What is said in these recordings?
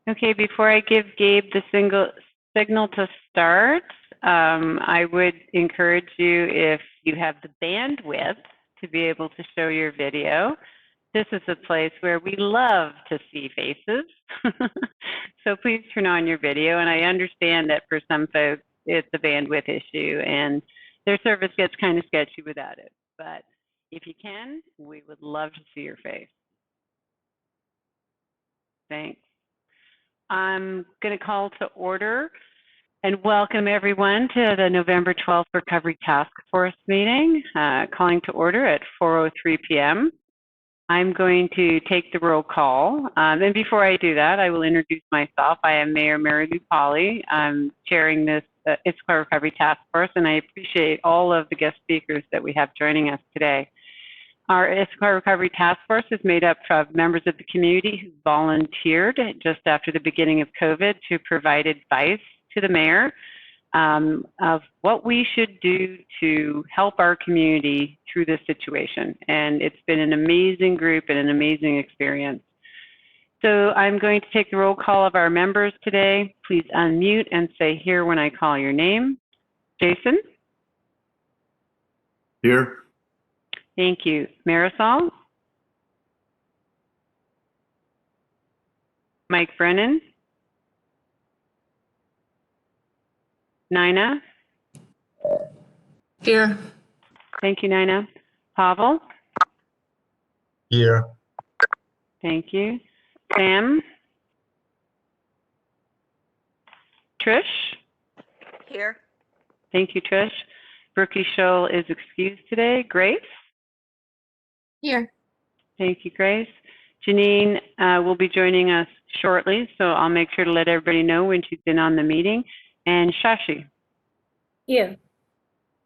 Okay, before I give Gabe the signal to start, I would encourage you, if you have the bandwidth to be able to show your video. This is a place where we love to see faces. So please turn on your video. And I understand that for some folks, it's a bandwidth issue and their service gets kind of sketchy without it. But if you can, we would love to see your face. Thanks. I'm going to call to order and welcome everyone to the November 12th Recovery Task Force meeting, calling to order at 4:03 p.m. I'm going to take the roll call. And before I do that, I will introduce myself. I am Mayor Mary Lou Pauley. I'm chairing this Issaquah Recovery Task Force, and I appreciate all of the guest speakers that we have joining us today. Our Issaquah Recovery Task Force is made up of members of the community who volunteered just after the beginning of COVID to provide advice to the mayor of what we should do to help our community through this situation. And it's been an amazing group and an amazing experience. So I'm going to take the roll call of our members today. Please unmute and say here when I call your name. Jason? Here. Thank you. Marisol? Mike Brennan? Nina? Here. Thank you, Nina. Pavel? Here. Thank you. Sam? Trish? Here. Thank you, Trish. Brookie Scholl is excused today. Grace? Here. Thank you, Grace. Janine will be joining us shortly, so I'll make sure to let everybody know when she's been on the meeting. And Shashi? Here.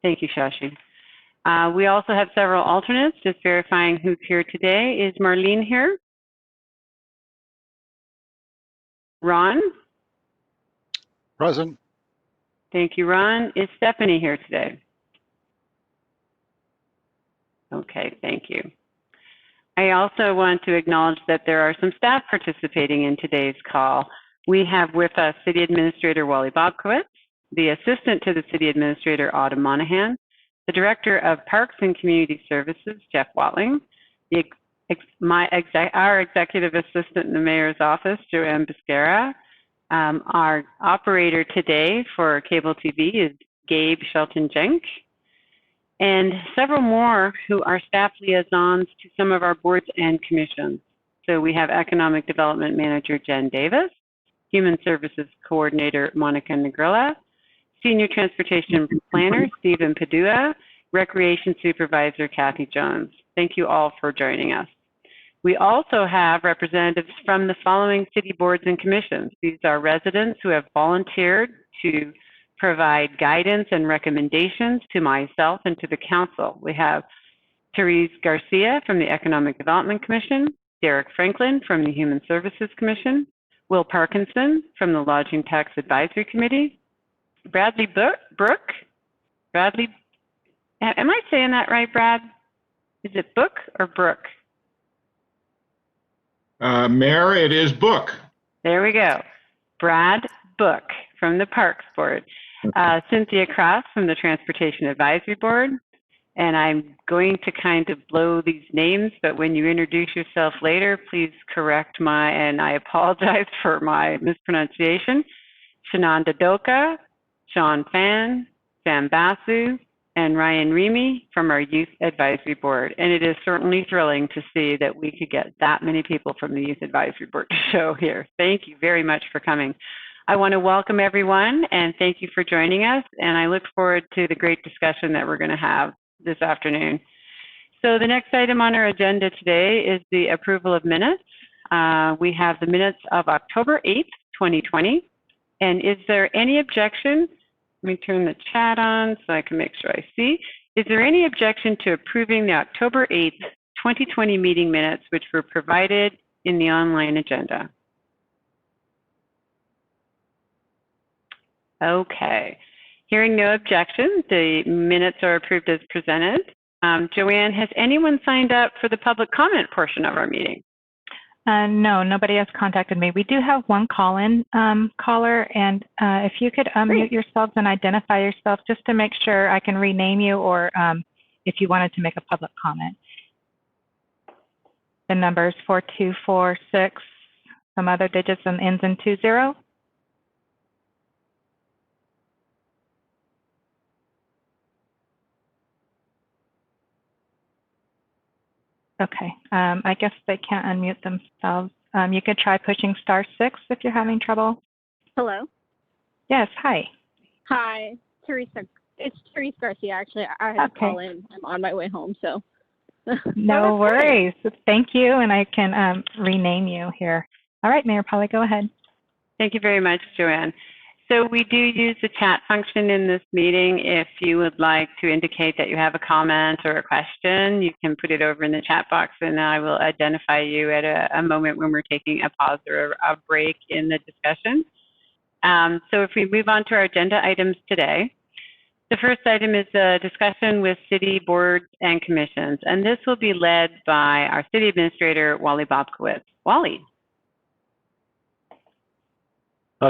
Thank you, Shashi. We also have several alternates, just verifying who's here today. Is Marlene here? Ron? Present. Thank you, Ron. Is Stephanie here today? Okay, thank you. I also want to acknowledge that there are some staff participating in today's call. We have with us City Administrator Wally Bobkowitz, the Assistant to the City Administrator Autumn Monahan, the Director of Parks and Community Services Jeff Watling, our Executive Assistant in the Mayor's Office Joanne Biscara. Our operator today for cable TV is Gabe Shelton-Jenk, and several more who are staff liaisons to some of our boards and commissions. So we have Economic Development Manager Jen Davis, Human Services Coordinator Monica Negrilla, Senior Transportation Planner Stephen Padua, Recreation Supervisor Kathy Jones. Thank you all for joining us. We also have representatives from the following city boards and commissions. These are residents who have volunteered to provide guidance and recommendations to myself and to the council. We have Therese Garcia from the Economic Development Commission, Derek Franklin from the Human Services Commission, Will Parkinson from the Lodging Tax Advisory Committee, Bradley Brook, Bradley, am I saying that right, Brad? Is it Book or Brook? Mayor, it is Book. There we go. Brad Book from the Parks Board. Cynthia Cross from the Transportation Advisory Board. And I'm going to kind of blow these names, but when you introduce yourself later, please correct and I apologize for my mispronunciation. Shananda Doka, Sean Fan, Sam Basu, and Ryan Remy from our Youth Advisory Board. And it is certainly thrilling to see that we could get that many people from the Youth Advisory Board to show here. Thank you very much for coming. I want to welcome everyone and thank you for joining us. And I look forward to the great discussion that we're going to have this afternoon. So the next item on our agenda today is the approval of minutes. We have the minutes of October 8th, 2020. And is there any objection? Let me turn the chat on so I can make sure I see. Is there any objection to approving the October 8th, 2020 meeting minutes, which were provided in the online agenda? Okay. Hearing no objection, the minutes are approved as presented. Joanne, has anyone signed up for the public comment portion of our meeting? No, nobody has contacted me. We do have one call-in caller, and if you could unmute yourselves and identify yourself just to make sure I can rename you, or if you wanted to make a public comment. The number is 4246, some other digits and ends in 20. Okay, I guess they can't unmute themselves. You could try pushing *6 if you're having trouble. Hello. Yes, hi. Hi, Teresa. It's Teresa Garcia. Actually, I had to call in. I'm on my way home, so. No worries. Thank you, and I can rename you here. All right, Mayor Polly, go ahead. Thank you very much, Joanne. So we do use the chat function in this meeting. If you would like to indicate that you have a comment or a question, you can put it over in the chat box, and I will identify you at a moment when we're taking a pause or a break in the discussion. So if we move on to our agenda items today, the first item is a discussion with city boards and commissions, and this will be led by our city administrator, Wally Bobkowitz. Wally.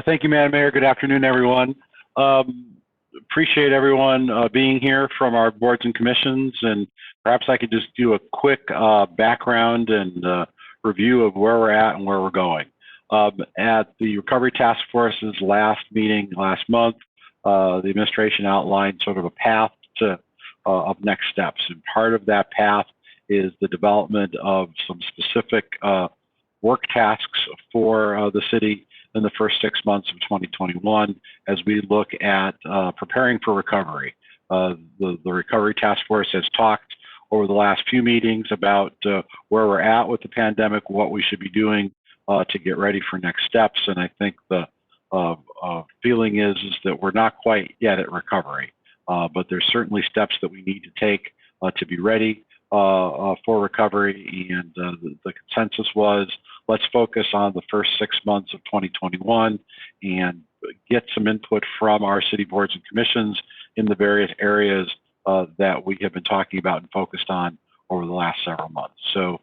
Thank you, Madam Mayor. Good afternoon, everyone. Appreciate everyone being here from our boards and commissions, and perhaps I could just do a quick background and review of where we're at and where we're going. At the Recovery Task Force's last meeting last month, the administration outlined sort of a path to of next steps, and part of that path is the development of some specific work tasks for the city in the first 6 months of 2021 as we look at preparing for recovery. The Recovery Task Force has talked over the last few meetings about where we're at with the pandemic, what we should be doing to get ready for next steps. And I think the feeling is that we're not quite yet at recovery, but there's certainly steps that we need to take to be ready for recovery. And the consensus was, let's focus on the first 6 months of 2021 and get some input from our city boards and commissions in the various areas that we have been talking about and focused on over the last several months. So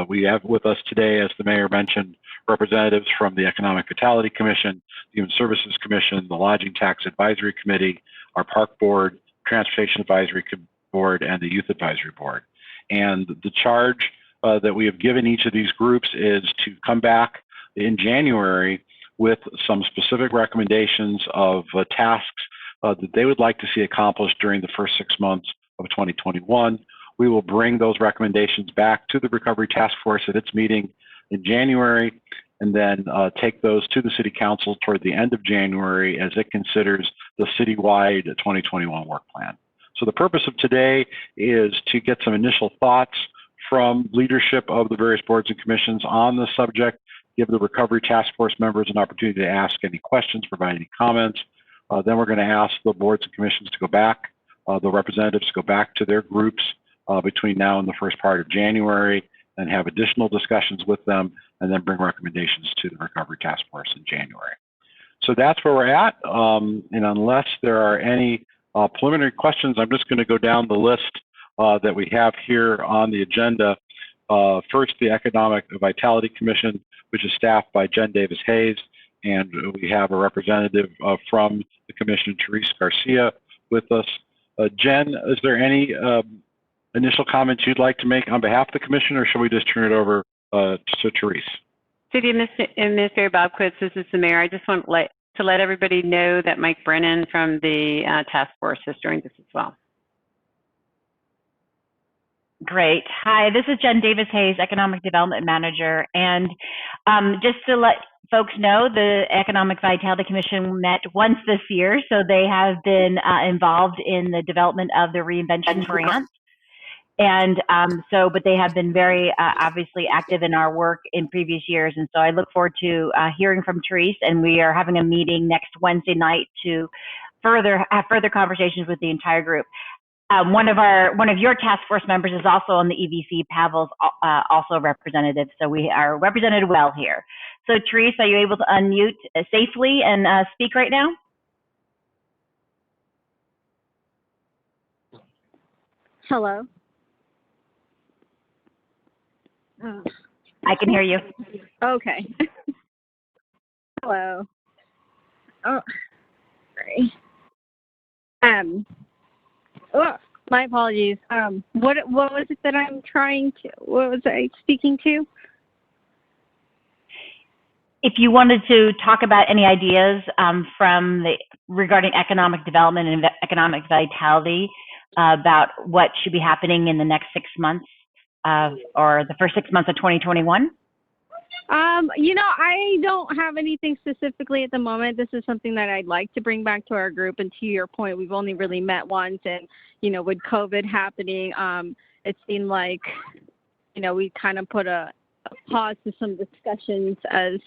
we have with us today, as the mayor mentioned, representatives from the Economic Vitality Commission, the Human Services Commission, the Lodging Tax Advisory Committee, our Park Board, Transportation Advisory Board, and the Youth Advisory Board. And the charge that we have given each of these groups is to come back in January with some specific recommendations of tasks that they would like to see accomplished during the first 6 months of 2021. We will bring those recommendations back to the Recovery Task Force at its meeting in January, and then take those to the City Council toward the end of January as it considers the citywide 2021 work plan. So the purpose of today is to get some initial thoughts from leadership of the various boards and commissions on the subject, give the Recovery Task Force members an opportunity to ask any questions, provide any comments. Then we're going to ask the boards and commissions to go back, the representatives to go back to their groups between now and the first part of January and have additional discussions with them, and then bring recommendations to the Recovery Task Force in January. So that's where we're at. And unless there are any preliminary questions, I'm just going to go down the list that we have here on the agenda. First, the Economic Vitality Commission, which is staffed by Jen Davis-Hayes, and we have a representative from the commission, Teresa Garcia, with us. Jen, is there any initial comments you'd like to make on behalf of the commission, or shall we just turn it over to Teresa? City Administrator Bobkowitz, this is the mayor. I just want to let everybody know that Mike Brennan from the task force has joined us as well. Great. Hi, this is Jen Davis-Hayes, Economic Development Manager. And just to let folks know, the Economic Vitality Commission met once this year, so they have been involved in the development of the Reinvention Grant. And but they have been very obviously active in our work in previous years. And so I look forward to hearing from Teresa, and we are having a meeting next Wednesday night to have further conversations with the entire group. One of your task force members is also on the EVC. Pavel's also a representative, so we are represented well here. So Teresa, are you able to unmute safely and speak right now? Hello. I can hear you. Okay. Hello. Oh, sorry. Oh, my apologies. What was it that I'm trying to? What was I speaking to? If you wanted to talk about any ideas regarding economic development and economic vitality, about what should be happening in the next 6 months or the first 6 months of 2021? I don't have anything specifically at the moment. This is something that I'd like to bring back to our group. And to your point, we've only really met once. And, with COVID happening, it seemed like, we kind of put a pause to some discussions as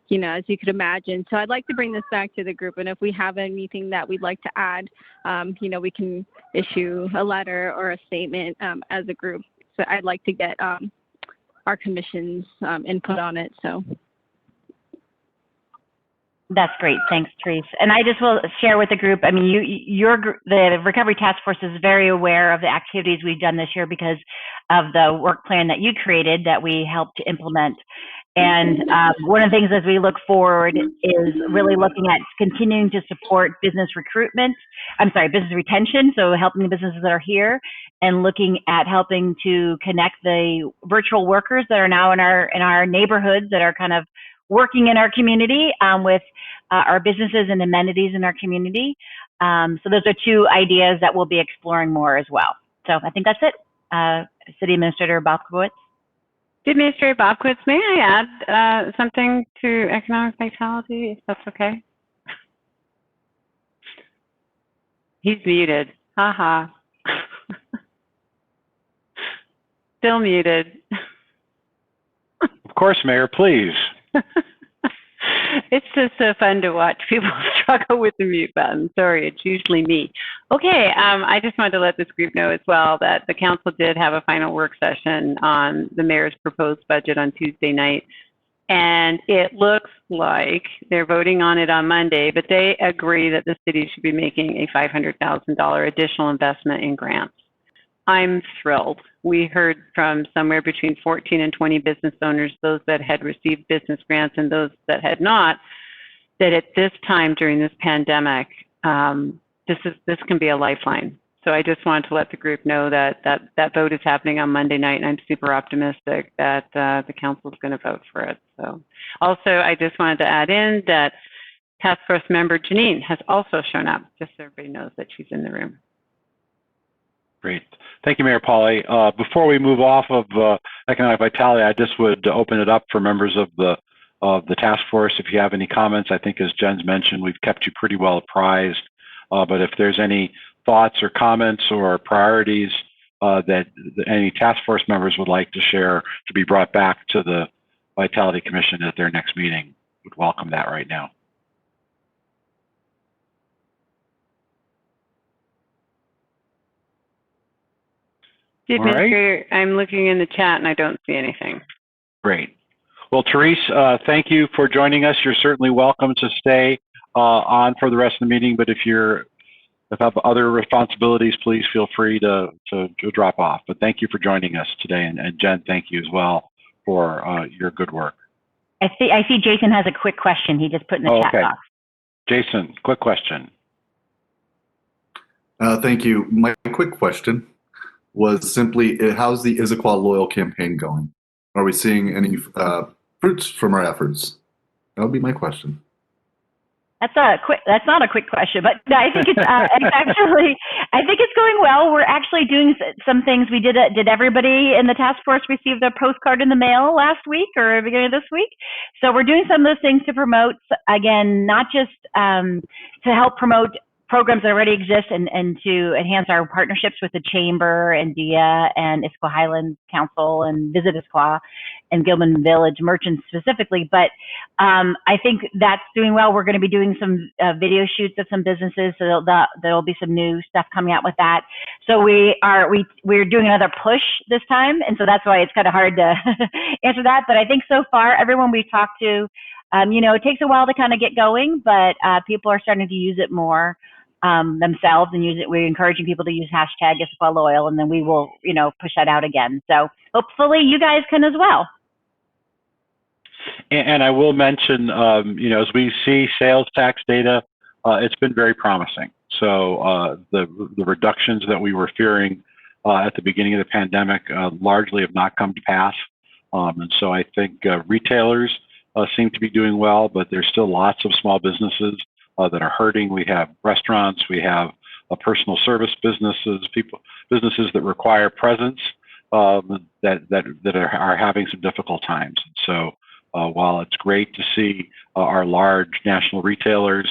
you could imagine. So I'd like to bring this back to the group. And if we have anything that we'd like to add, we can issue a letter or a statement as a group. So I'd like to get our commission's input on it. So that's great. Thanks, Therese. And I just will share with the group, I mean, the Recovery Task Force is very aware of the activities we've done this year because of the work plan that you created that we helped to implement. And one of the things as we look forward is really looking at continuing to support business retention, so helping the businesses that are here, and looking at helping to connect the virtual workers that are now in our neighborhoods that are kind of working in our community with our businesses and amenities in our community. So those are two ideas that we'll be exploring more as well. So I think that's it. City Administrator Bobkowitz. City Administrator Bobkowitz, may I add something to economic vitality, if that's okay? He's muted. Ha ha. Still muted. Of course, Mayor, please. It's just so fun to watch people struggle with the mute button. Sorry, it's usually me. Okay, I just wanted to let this group know as well that the council did have a final work session on the mayor's proposed budget on Tuesday night. And it looks like they're voting on it on Monday, but they agree that the city should be making a $500,000 additional investment in grants. I'm thrilled. We heard from somewhere between 14 and 20 business owners, those that had received business grants and those that had not, that at this time during this pandemic, this can be a lifeline. So I just wanted to let the group know that that vote is happening on Monday night, and I'm super optimistic that the council is going to vote for it. So also, I just wanted to add in that task force member Janine has also shown up, just so everybody knows that she's in the room. Great. Thank you, Mayor Pauly. Before we move off of economic vitality, I just would open it up for members of the task force. If you have any comments, I think as Jen's mentioned, we've kept you pretty well apprised. But if there's any thoughts or comments or priorities that any task force members would like to share to be brought back to the Vitality Commission at their next meeting, would welcome that right now. Administrator, right. I'm looking in the chat and I don't see anything. Great. Well, Therese, thank you for joining us. You're certainly welcome to stay on for the rest of the meeting, but if you have other responsibilities, please feel free to drop off. But thank you for joining us today, and Jen, thank you as well for your good work. I see Jason has a quick question. He just put in the chat box. Jason, quick question. Thank you. My quick question was simply, how's the Issaquah Loyal campaign going? Are we seeing any fruits from our efforts? That would be my question. That's not a quick question, but I think it's actually, I think it's going well. We're actually doing some things. We did everybody in the task force receive their postcard in the mail last week or beginning of this week? So we're doing some of those things to promote, again, not just to help promote programs that already exist and to enhance our partnerships with the Chamber and DIA and Issaquah Highlands Council and Visit Issaquah and Gilman Village merchants specifically. But I think that's doing well. We're going to be doing some video shoots of some businesses, so there'll be some new stuff coming out with that. So we're doing another push this time, and so that's why it's kind of hard to answer that. But I think so far, everyone we've talked to, it takes a while to kind of get going, but people are starting to use it more themselves and use it. We're encouraging people to use hashtag Issaquah Loyal, and then we will, push that out again. So hopefully you guys can as well. And I will mention, as we see sales tax data, it's been very promising. So the reductions that we were fearing at the beginning of the pandemic largely have not come to pass. And so I think retailers seem to be doing well, but there's still lots of small businesses that are hurting. We have restaurants, we have personal service businesses, businesses that require presence that are having some difficult times. So while it's great to see our large national retailers,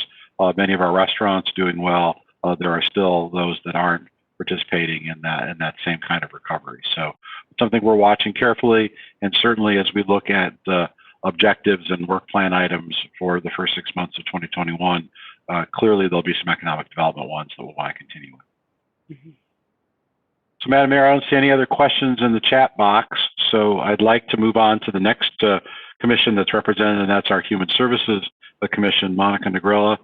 many of our restaurants doing well, there are still those that aren't participating in that same kind of recovery. So it's something we're watching carefully, and certainly as we look at the objectives and work plan items for the first 6 months of 2021, clearly there'll be some economic development ones that we'll want to continue with. Mm-hmm. So Madam Mayor, I don't see any other questions in the chat box, so I'd like to move on to the next commission that's represented, and that's our Human Services Commission. Monica Negrilla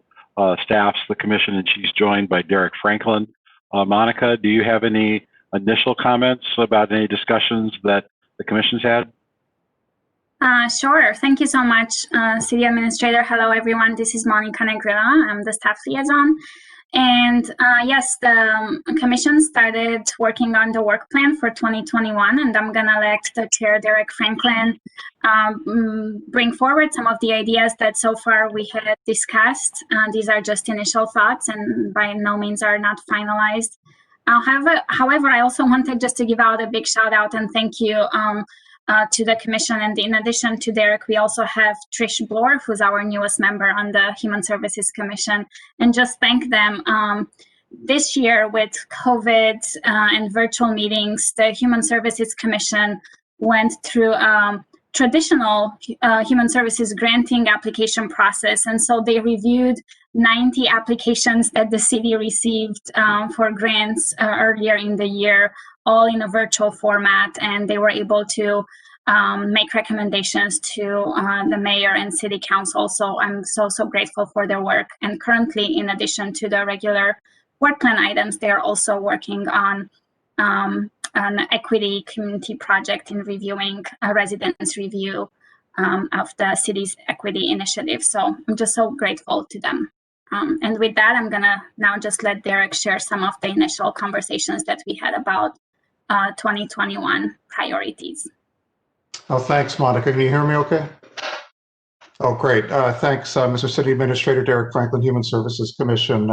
staffs the commission, and she's joined by Derek Franklin. Monica, do you have any initial comments about any discussions that the commission's had? Sure. Thank you so much, City Administrator. Hello, everyone. This is Monica Negrilla. I'm the staff liaison. And yes, the commission started working on the work plan for 2021, and I'm going to let the chair, Derek Franklin, bring forward some of the ideas that so far we had discussed. These are just initial thoughts and by no means are not finalized. However, I also wanted just to give out a big shout out and thank you to the commission. And in addition to Derek, we also have Trish Bloor, who's our newest member on the Human Services Commission, and just thank them. This year with COVID and virtual meetings, the Human Services Commission went through traditional human services granting application process. And so they reviewed 90 applications that the city received for grants earlier in the year, all in a virtual format, and they were able to make recommendations to the mayor and city council. So I'm so grateful for their work. And currently, in addition to the regular work plan items, they're also working on an equity community project in reviewing a residence review of the city's equity initiative. So I'm just so grateful to them. And with that, I'm gonna now just let Derek share some of the initial conversations that we had about 2021 priorities. Oh, thanks, Monica. Can you hear me okay? Oh, great. Thanks, Mr. City Administrator Derek Franklin, Human Services Commission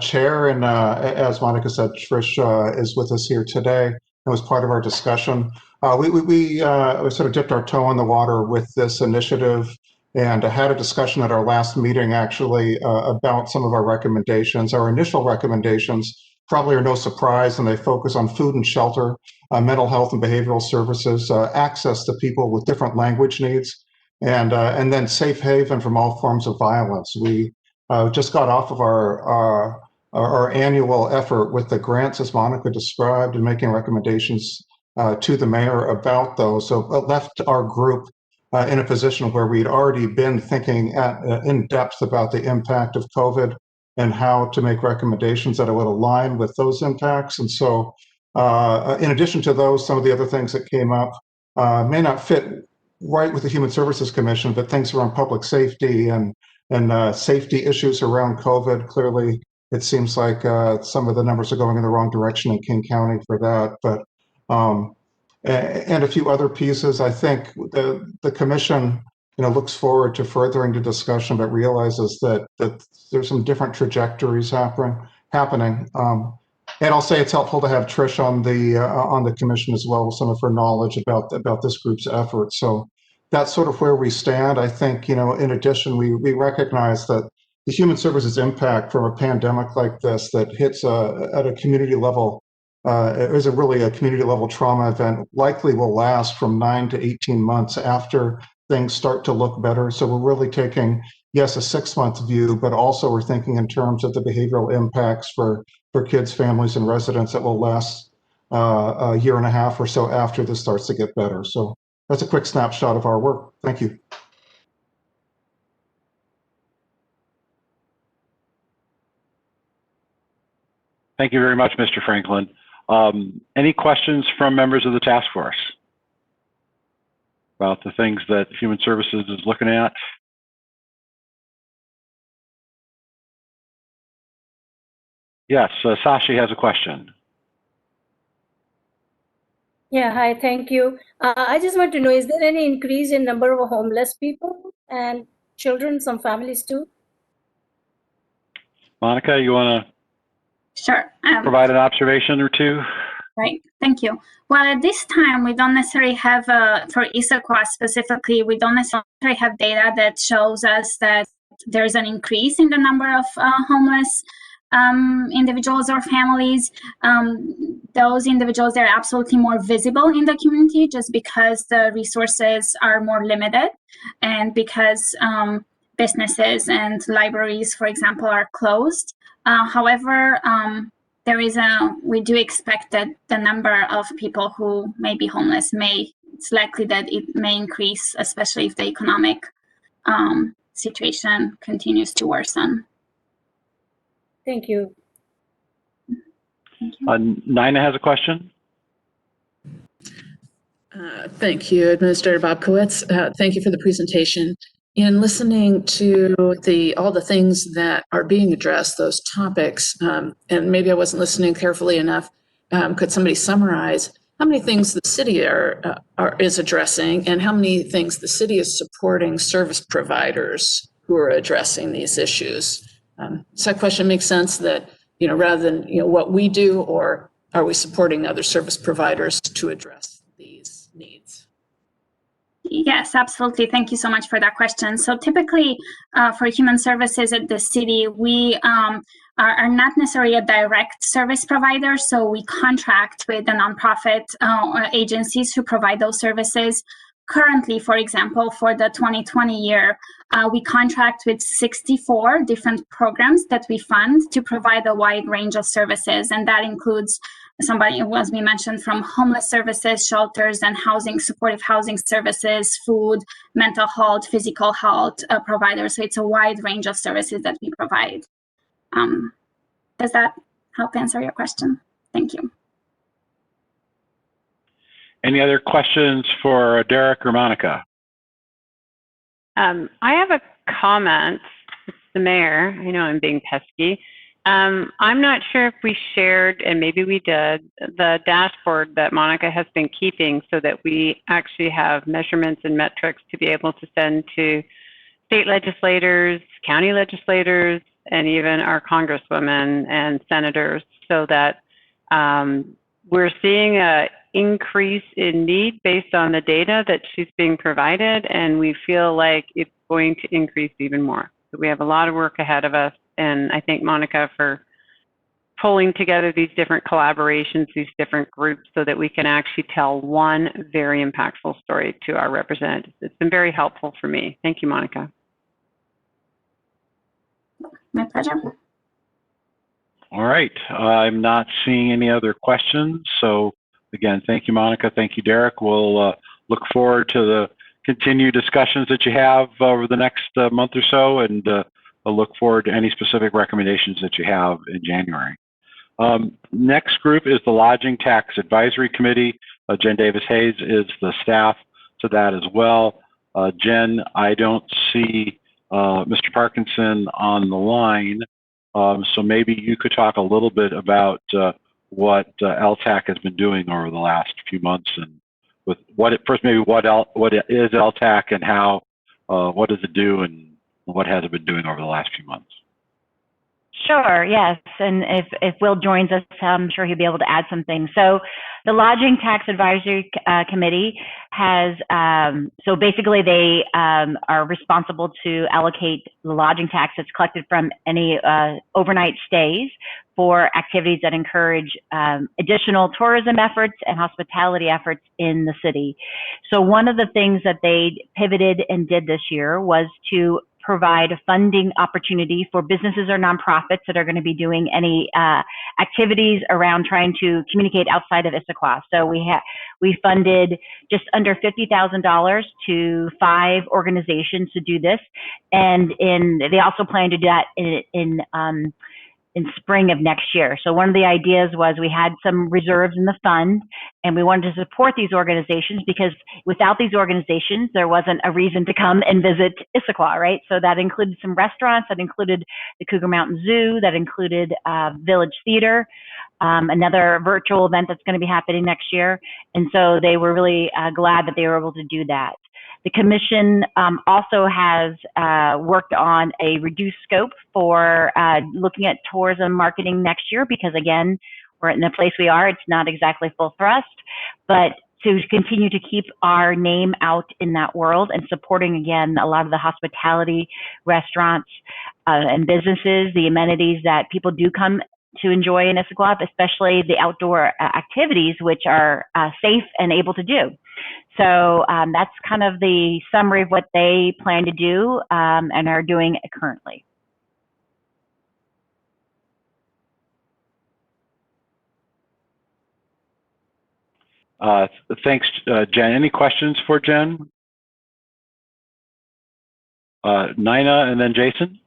Chair. And as Monica said, Trish is with us here today. It was part of our discussion. We sort of dipped our toe in the water with this initiative and had a discussion at our last meeting actually about some of our recommendations. Our initial recommendations probably are no surprise, and they focus on food and shelter, mental health and behavioral services, access to people with different language needs, and then safe haven from all forms of violence. We just got off of our annual effort with the grants, as Monica described, and making recommendations to the mayor about those. So it left our group in a position where we'd already been thinking in depth about the impact of COVID and how to make recommendations that would align with those impacts. And so in addition to those, some of the other things that came up may not fit right with the Human Services Commission, but things around public safety and safety issues around COVID. Clearly, it seems like some of the numbers are going in the wrong direction in King County for that. But and a few other pieces. I think the commission, looks forward to furthering the discussion, but realizes that there's some different trajectories happening. And I'll say it's helpful to have Trish on the commission as well, with some of her knowledge about this group's efforts. So that's sort of where we stand. I think, in addition, we recognize that the human services impact from a pandemic like this that hits at a community level is really a community level trauma event, likely will last from 9 to 18 months after things start to look better. So we're really taking, yes, a 6-month view, but also we're thinking in terms of the behavioral impacts for kids, families, and residents that will last a year and a half or so after this starts to get better. So that's a quick snapshot of our work. Thank you. Thank you very much, Mr. Franklin. Any questions from members of the task force? about the things that Human Services is looking at? Yes, Sashi has a question. Yeah, hi, thank you. I just want to know, is there any increase in number of homeless people and children, some families too? Monica, you want Sure. to provide an observation or two? Right, thank you. Well, at this time, we don't necessarily have, for Issaquah specifically, we don't necessarily have data that shows us that there's an increase in the number of homeless individuals or families. Those individuals, they're absolutely more visible in the community just because the resources are more limited and because businesses and libraries, for example, are closed. However, we do expect that the number of people who may be homeless it's likely that it may increase, especially if the economic situation continues to worsen. Thank you. Thank you. Nina has a question. Thank you, Administrator Bobkowitz. Thank you for the presentation. In listening to all the things that are being addressed, those topics, and maybe I wasn't listening carefully enough, could somebody summarize how many things the city is addressing and how many things the city is supporting service providers who are addressing these issues? Does that question make sense, that, rather than, what we do, or are we supporting other service providers to address these needs? Yes, absolutely. Thank you so much for that question. So typically for human services at the city, we are not necessarily a direct service provider. So we contract with the nonprofit agencies who provide those services. Currently, for example, for the 2020 year, we contract with 64 different programs that we fund to provide a wide range of services. And that includes as we mentioned, from homeless services, shelters and housing, supportive housing services, food, mental health, physical health providers. So it's a wide range of services that we provide. Does that help answer your question? Thank you. Any other questions for Derek or Monica? I have a comment. It's the mayor. I know I'm being pesky. I'm not sure if we shared, and maybe we did, the dashboard that Monica has been keeping so that we actually have measurements and metrics to be able to send to state legislators, county legislators, and even our congresswomen and senators, so that we're seeing an increase in need based on the data that she's being provided, and we feel like it's going to increase even more. So we have a lot of work ahead of us. And I thank Monica for pulling together these different collaborations, these different groups, so that we can actually tell one very impactful story to our representatives. It's been very helpful for me. Thank you, Monica. My pleasure. All right. I'm not seeing any other questions. So again, thank you, Monica. Thank you, Derek. We'll look forward to the continued discussions that you have over the next month or so, and I'll look forward to any specific recommendations that you have in January. Next group is the Lodging Tax Advisory Committee. Jen Davis-Hayes is the staff to that as well. Jen, I don't see Mr. Parkinson on the line, so maybe you could talk a little bit about what LTAC has been doing over the last few months, and with what is LTAC, and how, what does it do, and what has it been doing over the last few months? Sure, yes. And if Will joins us, I'm sure he'll be able to add some things. So the Lodging Tax Advisory Committee has, so basically they are responsible to allocate the lodging tax that's collected from any overnight stays for activities that encourage additional tourism efforts and hospitality efforts in the city. So one of the things that they pivoted and did this year was to provide a funding opportunity for businesses or nonprofits that are going to be doing any activities around trying to communicate outside of Issaquah. So we funded just under $50,000 to 5 organizations to do this, and they also plan to do that in spring of next year. So one of the ideas was we had some reserves in the fund, and we wanted to support these organizations because without these organizations, there wasn't a reason to come and visit Issaquah, right? So that included some restaurants, that included the Cougar Mountain Zoo, that included Village Theater, another virtual event that's going to be happening next year. And so they were really glad that they were able to do that. The commission also has worked on a reduced scope for looking at tourism marketing next year because, again, we're in the place we are. It's not exactly full thrust, but to continue to keep our name out in that world and supporting, again, a lot of the hospitality, restaurants, and businesses, the amenities that people do come to enjoy in Issaquah, especially the outdoor activities, which are safe and able to do. So that's kind of the summary of what they plan to do and are doing currently. Thanks, Jen. Any questions for Jen? Nina and then Jason.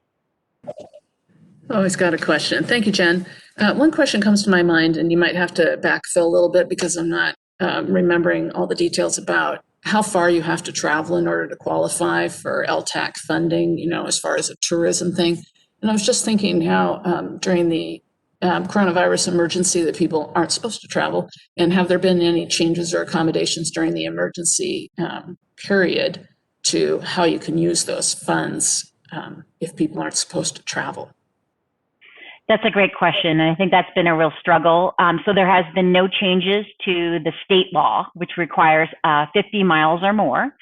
Always got a question. Thank you, Jen. One question comes to my mind, and you might have to backfill a little bit because I'm not remembering all the details about how far you have to travel in order to qualify for LTAC funding, you know, as far as a tourism thing. And I was just thinking how during the coronavirus emergency that people aren't supposed to travel, and have there been any changes or accommodations during the emergency period to how you can use those funds if people aren't supposed to travel? That's a great question, and I think that's been a real struggle. So there has been no changes to the state law, which requires 50 miles or more.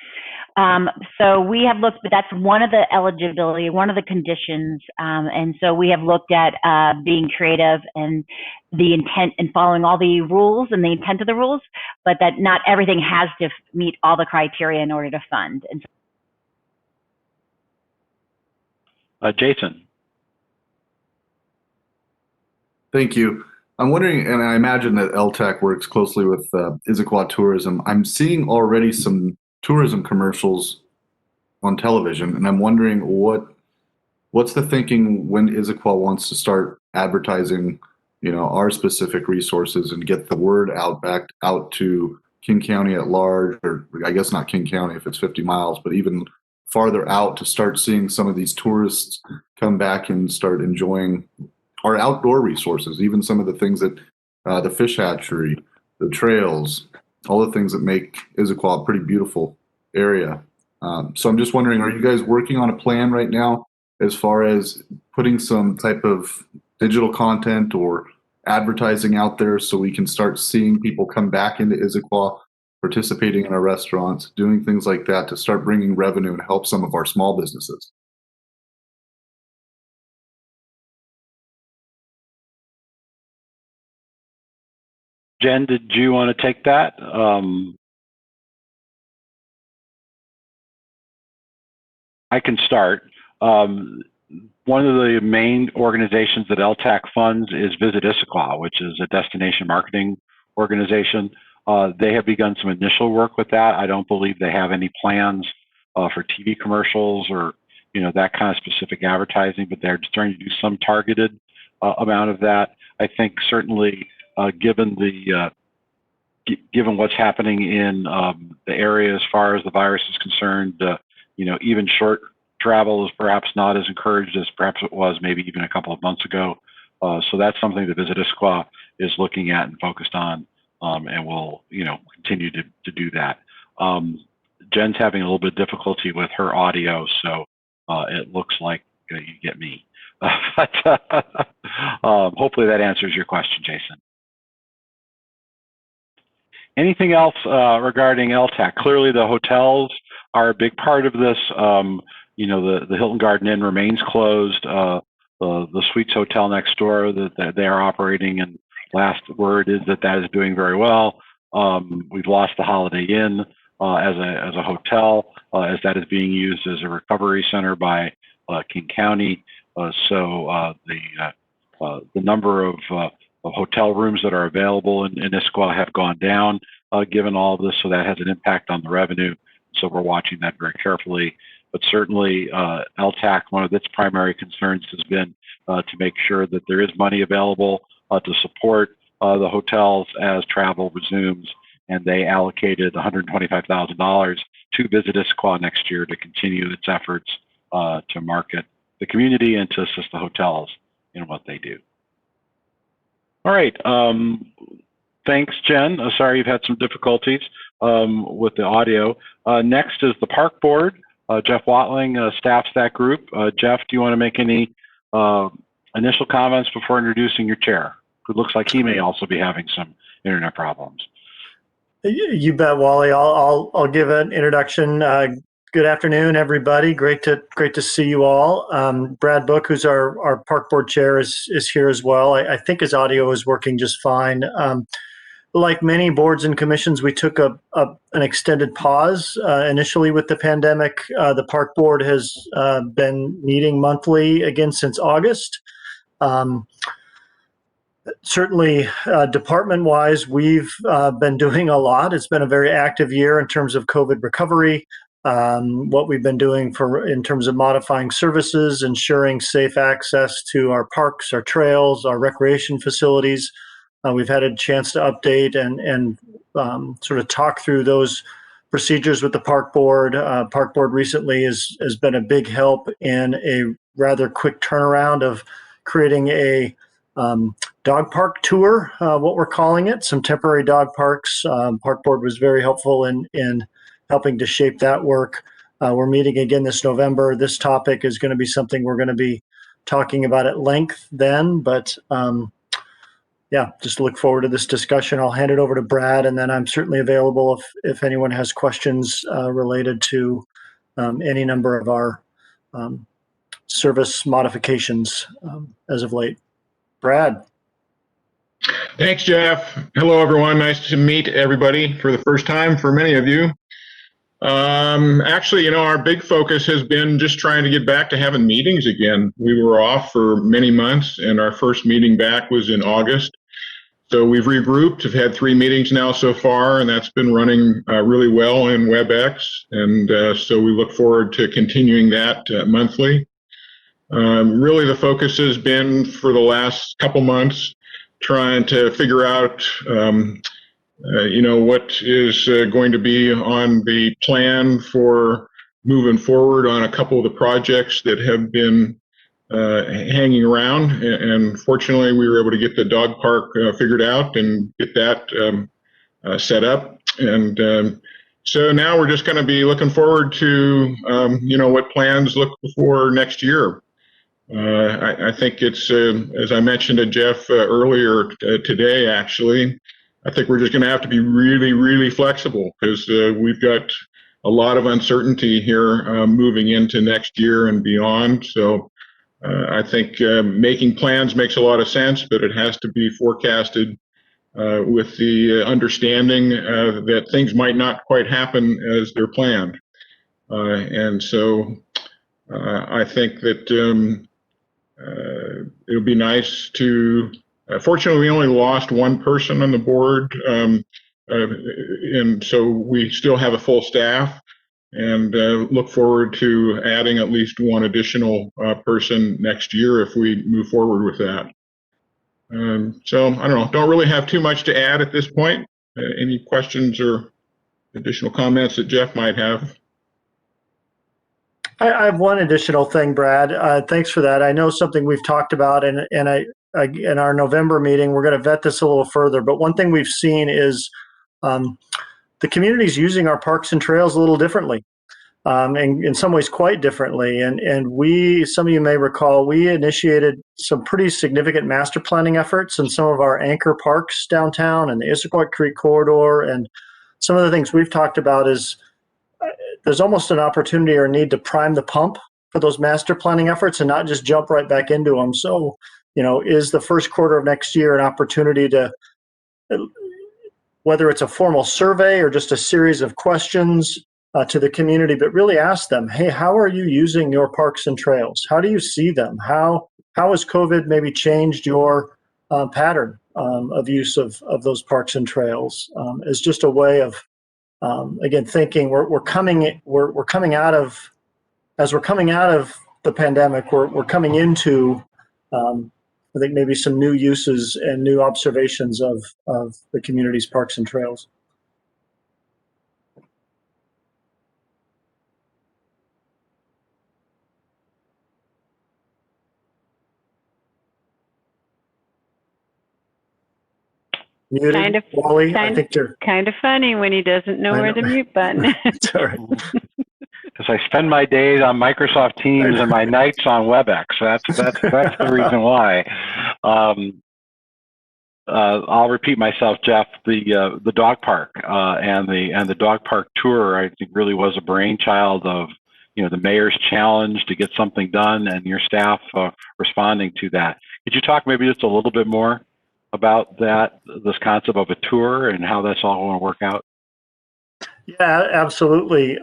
So we have looked, but that's one of the eligibility, one of the conditions. And so we have looked at being creative and the intent and following all the rules and the intent of the rules, but that not everything has to meet all the criteria in order to fund. And Jason. Thank you. I'm wondering, and I imagine that LTAC works closely with Issaquah Tourism. I'm seeing already some tourism commercials on television, and I'm wondering what's the thinking when Issaquah wants to start advertising, you know, our specific resources and get the word back out to King County at large, or I guess not King County if it's 50 miles, but even farther out to start seeing some of these tourists come back and start enjoying our outdoor resources, even some of the things that the fish hatchery, the trails, all the things that make Issaquah a pretty beautiful area. So I'm just wondering, are you guys working on a plan right now as far as putting some type of digital content or advertising out there so we can start seeing people come back into Issaquah, participating in our restaurants, doing things like that to start bringing revenue and help some of our small businesses? Jen, did you want to take that? I can start. One of the main organizations that LTAC funds is Visit Issaquah, which is a destination marketing organization. They have begun some initial work with that. I don't believe they have any plans for TV commercials or, you know, that kind of specific advertising, but they're starting to do some targeted amount of that. I think certainly given what's happening in the area as far as the virus is concerned, you know, even short travel is perhaps not as encouraged as perhaps it was maybe even a couple of months ago. So that's something that Visit Issaquah is looking at and focused on, and will, you know, continue to do that. Jen's having a little bit of difficulty with her audio, so it looks like you get me. But hopefully that answers your question, Jason. Anything else regarding LTAC? Clearly, the hotels are a big part of this. You know, the Hilton Garden Inn remains closed. The Suites Hotel next door that they are operating, and last word is that is doing very well. We've lost the Holiday Inn as a hotel, as that is being used as a recovery center by King County. So the number of hotel rooms that are available in Issaquah have gone down given all of this, so that has an impact on the revenue. So we're watching that very carefully. but certainly LTAC, one of its primary concerns has been to make sure that there is money available to support the hotels as travel resumes, and they allocated $125,000 to Visit Issaquah next year to continue its efforts to market the community and to assist the hotels in what they do. All right. Thanks, Jen. Sorry you've had some difficulties with the audio. Next is the Park Board. Jeff Watling staffs that group. Jeff, do you want to make any initial comments before introducing your chair? It looks like he may also be having some internet problems. You bet, Wally. I'll give an introduction. Good afternoon, everybody. Great to see you all. Brad Book, who's our Park Board chair, is here as well. I think his audio is working just fine. Like many boards and commissions, we took an extended pause initially with the pandemic. The Park Board has been meeting monthly again since August. Certainly, department-wise, we've been doing a lot. It's been a very active year in terms of COVID recovery. What we've been doing in terms of modifying services, ensuring safe access to our parks, our trails, our recreation facilities. We've had a chance to update and sort of talk through those procedures with the Park Board. Park Board recently has been a big help in a rather quick turnaround of creating a dog park tour, what we're calling it, some temporary dog parks. Park Board was very helpful in helping to shape that work. We're meeting again this November. This topic is going to be something we're going to be talking about at length then, but yeah, just look forward to this discussion. I'll hand it over to Brad, and then I'm certainly available if anyone has questions related to any number of our service modifications as of late. Brad. Thanks, Jeff. Hello, everyone. Nice to meet everybody for the first time for many of you. Actually, our big focus has been just trying to get back to having meetings again. We were off for many months, and our first meeting back was in August. So we've regrouped. We've had 3 meetings now so far, and that's been running really well in WebEx. And so we look forward to continuing that monthly. Really, the focus has been for the last couple months trying to figure out what is going to be on the plan for moving forward on a couple of the projects that have been hanging around. And fortunately, we were able to get the dog park figured out and get that set up. And so now we're just going to be looking forward to, what plans look for next year. I think it's, as I mentioned to Jeff earlier today, actually, I think we're just going to have to be really, really flexible because we've got a lot of uncertainty here moving into next year and beyond. So I think making plans makes a lot of sense, but it has to be forecasted with the understanding that things might not quite happen as they're planned. And so I think that it'll be nice to, fortunately, we only lost one person on the board, and so we still have a full staff, and look forward to adding at least one additional person next year if we move forward with that. So I don't really have too much to add at this point. Any questions or additional comments that Jeff might have? I have one additional thing, Brad. Thanks for that. I know something we've talked about, and in our November meeting, we're going to vet this a little further. But one thing we've seen is the community's using our parks and trails a little differently, and in some ways quite differently. And we, some of you may recall, we initiated some pretty significant master planning efforts in some of our anchor parks downtown and the Issaquah Creek corridor. And some of the things we've talked about is there's almost an opportunity or need to prime the pump for those master planning efforts and not just jump right back into them. So, is the first quarter of next year an opportunity to, whether it's a formal survey or just a series of questions to the community, but really ask them, hey, how are you using your parks and trails? How do you see them? How has COVID maybe changed your pattern of use of those parks and trails? As just a way of again, thinking we're coming out of as we're coming out of the pandemic, we're coming into, I think, maybe some new uses and new observations of the community's parks and trails. Muted, Kind of, Wally, I think you're kind of funny when he doesn't know where the mute button is. it's all right. Because I spend my days on Microsoft Teams and my nights on WebEx. That's the reason why. I'll repeat myself, Jeff. The dog park and the dog park tour, I think, really was a brainchild of the mayor's challenge to get something done, and your staff responding to that. Could you talk maybe just a little bit more about this concept of a tour and how that's all going to work out? Yeah, absolutely.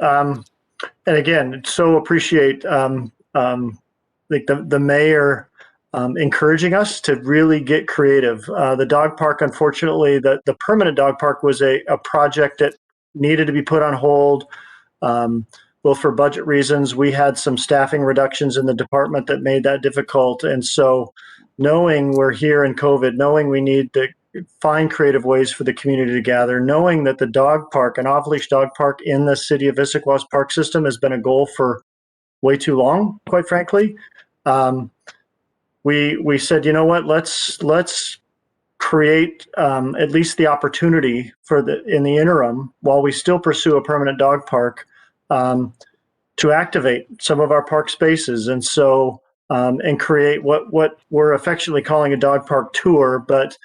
And again, so appreciate like the mayor encouraging us to really get creative. The dog park, unfortunately, the permanent dog park was a project that needed to be put on hold. Well, for budget reasons, we had some staffing reductions in the department that made that difficult. And so knowing we're here in COVID, knowing we need to find creative ways for the community to gather, knowing that the dog park, an off-leash dog park in the city of Issaquah's park system has been a goal for way too long, quite frankly. We said, you know what, let's create at least the opportunity for in the interim, while we still pursue a permanent dog park, to activate some of our park spaces. And so, and create what we're affectionately calling a dog park tour, but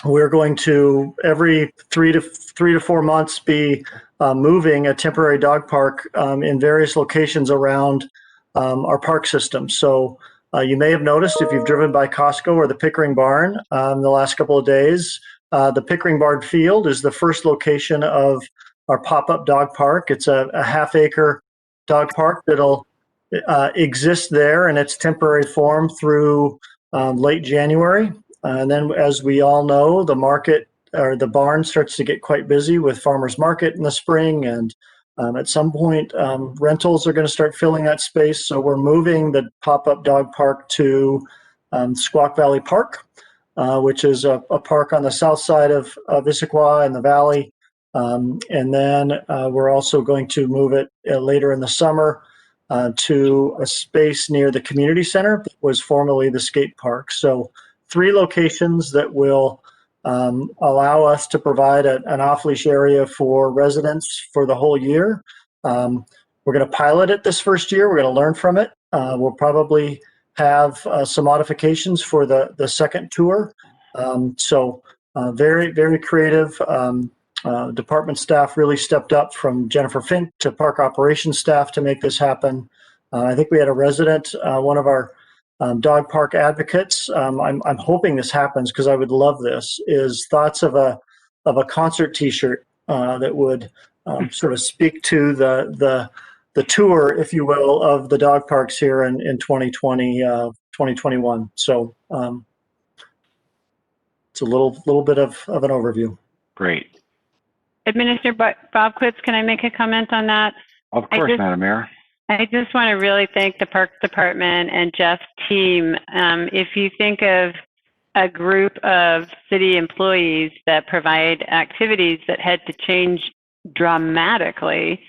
we're going to every 3 to 4 months be moving a temporary dog park in various locations around our park system. So you may have noticed, if you've driven by Costco or the Pickering Barn the last couple of days, the Pickering Barn field is the first location of our pop-up dog park. It's a half-acre dog park that'll exist there in its temporary form through late January. And then, as we all know, the market or the barn starts to get quite busy with farmers market in the spring, and at some point rentals are going to start filling that space. So we're moving the pop-up dog park to Squaw Valley Park, which is a park on the south side of Issaquah in the valley. And then we're also going to move it later in the summer to a space near the community center that was formerly the skate park. So 3 locations that will allow us to provide an off-leash area for residents for the whole year. We're going to pilot it this first year. We're going to learn from it. We'll probably have some modifications for the second tour. So very, very creative. Department staff really stepped up, from Jennifer Fink to park operations staff, to make this happen. I think we had a resident, one of our dog park advocates. I'm hoping this happens because I would love this. Is thoughts of a concert T-shirt that would sort of speak to the tour, if you will, of the dog parks here in 2020, 2021. So it's a little bit of an overview. Great. Administrator Bob Quitz, can I make a comment on that? Of course, Madam Mayor. I just want to really thank the Parks Department and Jeff's team. If you think of a group of city employees that provide activities that had to change dramatically,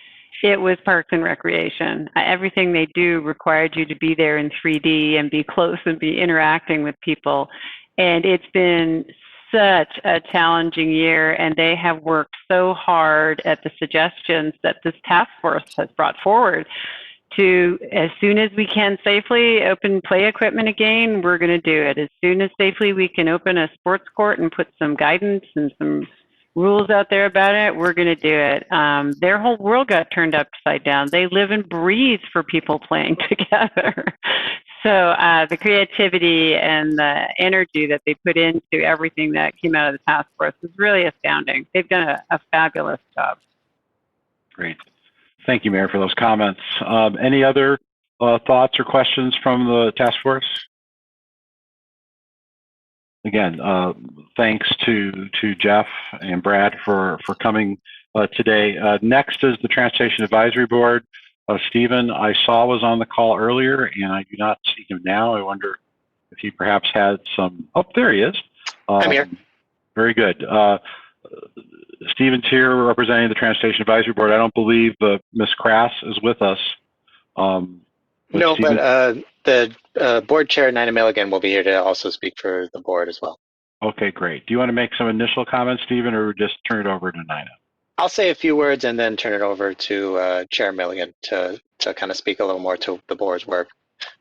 it was Parks and Recreation. Everything they do required you to be there in 3D and be close and be interacting with people. And it's been such a challenging year, and they have worked so hard at the suggestions that this task force has brought forward to, as soon as we can safely open play equipment again, we're going to do it. As soon as safely we can open a sports court and put some guidance and some rules out there about it, we're going to do it. Their whole world got turned upside down. They live and breathe for people playing together. So the creativity and the energy that they put into everything that came out of the task force is really astounding. They've done a fabulous job. Great. Thank you, Mayor, for those comments. Any other thoughts or questions from the task force? Again, thanks to Jeff and Brad for coming today. Next is the Transportation Advisory Board. Stephen, I saw was on the call earlier, and I do not see him now. I wonder if he perhaps had some. Oh, there he is. I'm here. Very good. Stephen's here representing the Transportation Advisory Board. I don't believe Ms. Crass is with us. No, Stephen... but the board chair, Nina Milligan, will be here to also speak for the board as well. Okay, great. Do you want to make some initial comments, Stephen, or just turn it over to Nina? I'll say a few words and then turn it over to Chair Milligan to kind of speak a little more to the board's work.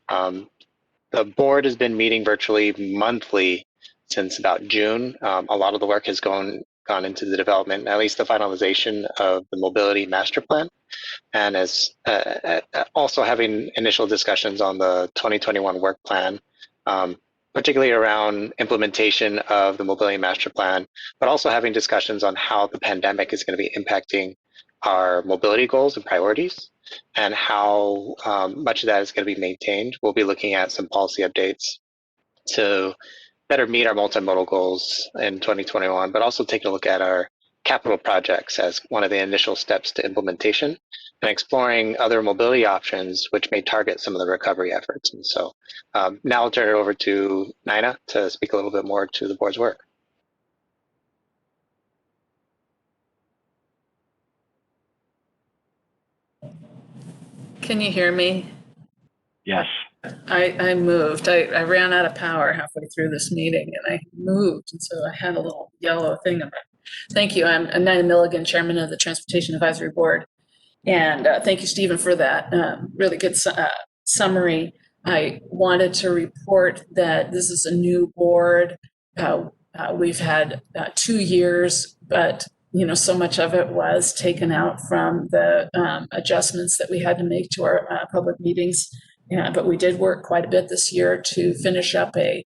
The board has been meeting virtually monthly since about June. A lot of the work has gone into the development, at least the finalization of the mobility master plan, and as also having initial discussions on the 2021 work plan, particularly around implementation of the mobility master plan, but also having discussions on how the pandemic is going to be impacting our mobility goals and priorities, and how much of that is going to be maintained. We'll be looking at some policy updates to better meet our multimodal goals in 2021, but also take a look at our capital projects as one of the initial steps to implementation, and exploring other mobility options which may target some of the recovery efforts. And so now I'll turn it over to Nina to speak a little bit more to the board's work. Can you hear me? Yes. I moved. I ran out of power halfway through this meeting and I moved. And so I had a little yellow thing about it. Thank you. I'm Nina Milligan, Chairman of the Transportation Advisory Board. And thank you, Stephen, for that really good summary. I wanted to report that this is a new board. We've had 2 years, but so much of it was taken out from the adjustments that we had to make to our public meetings. But we did work quite a bit this year to finish up a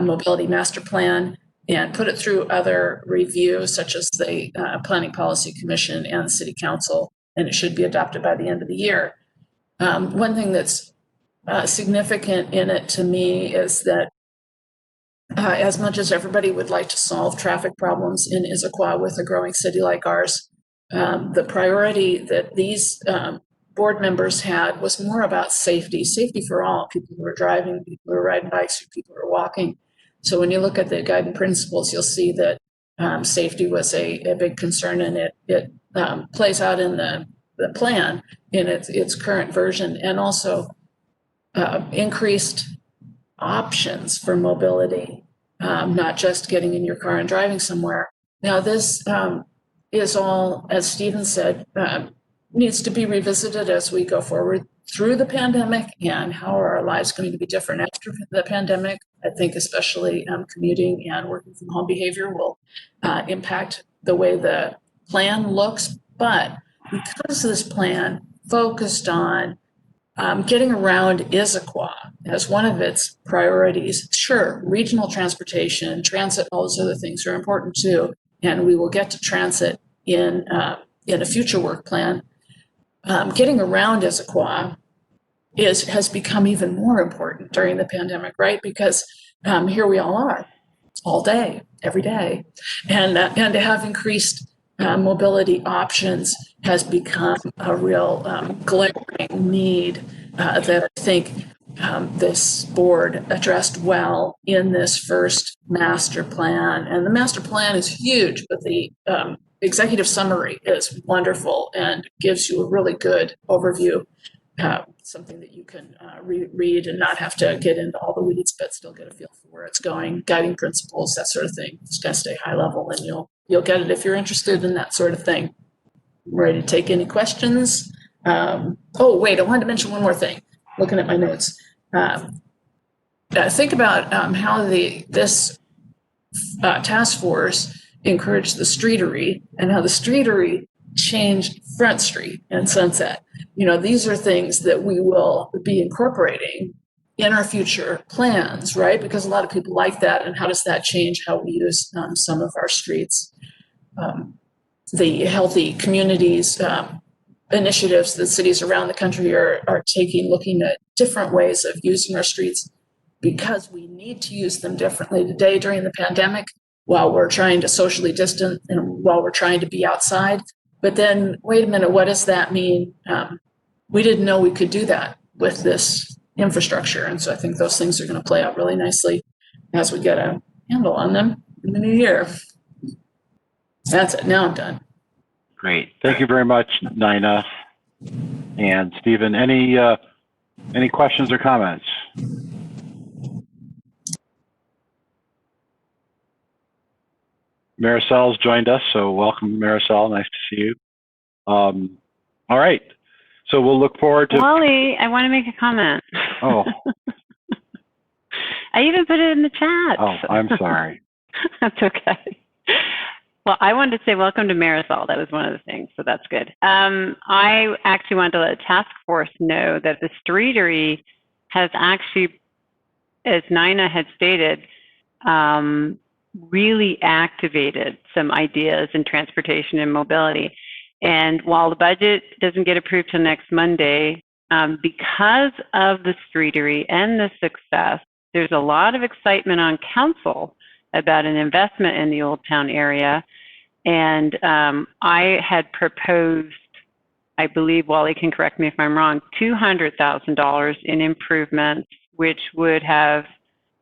mobility master plan and put it through other reviews, such as the Planning Policy Commission and the City Council, and it should be adopted by the end of the year. One thing that's significant in it to me is that as much as everybody would like to solve traffic problems in Issaquah with a growing city like ours, the priority that these board members had was more about safety for all, people who are driving, people who are riding bikes, people who are walking. So when you look at the guiding principles, you'll see that safety was a big concern, and it plays out in the plan in its current version, and also increased options for mobility, not just getting in your car and driving somewhere. Now this is all, as Stephen said, needs to be revisited as we go forward through the pandemic, and how are our lives going to be different after the pandemic. I think especially commuting and working from home behavior will impact the way the plan looks. But because this plan focused on getting around Issaquah as one of its priorities, sure, regional transportation, transit, all those other things are important too, and we will get to transit in a future work plan. Getting around Issaquah has become even more important during the pandemic, right? Because here we all are, all day, every day, and to have increased mobility options has become a real glaring need that I think this board addressed well in this first master plan. And the master plan is huge, but the executive summary is wonderful and gives you a really good overview, something that you can read and not have to get into all the weeds, but still get a feel for where it's going, guiding principles, that sort of thing. It's going to stay high level, and you'll get it if you're interested in that sort of thing. I'm ready to take any questions. Oh, wait, I wanted to mention one more thing, looking at my notes. Think about how this task force encouraged the streetery, and how the streetery changed Front Street and Sunset. These are things that we will be incorporating in our future plans, right? Because a lot of people like that, and how does that change how we use some of our streets? The healthy communities initiatives that cities around the country are taking, looking at different ways of using our streets, because we need to use them differently today during the pandemic, while we're trying to socially distance and while we're trying to be outside. But then, wait a minute, what does that mean we didn't know we could do that with this infrastructure. And so I think those things are going to play out really nicely as we get a handle on them in the new year. That's it. Now I'm done. Great. Thank you very much, Nina and Stephen. Any questions or comments? Marisol's joined us, so welcome, Marisol. Nice to see you. All right. So we'll look forward to... Wally, I want to make a comment. Oh. I even put it in the chat. Oh, I'm sorry. That's okay. Well, I wanted to say welcome to Marisol. That was one of the things, so that's good. I actually wanted to let the task force know that the streetery has actually, as Nina had stated, really activated some ideas in transportation and mobility. And while the budget doesn't get approved till next Monday, because of the streetery and the success, there's a lot of excitement on council about an investment in the Old Town area. And I had proposed, I believe Wally can correct me if I'm wrong, $200,000 in improvements, which would have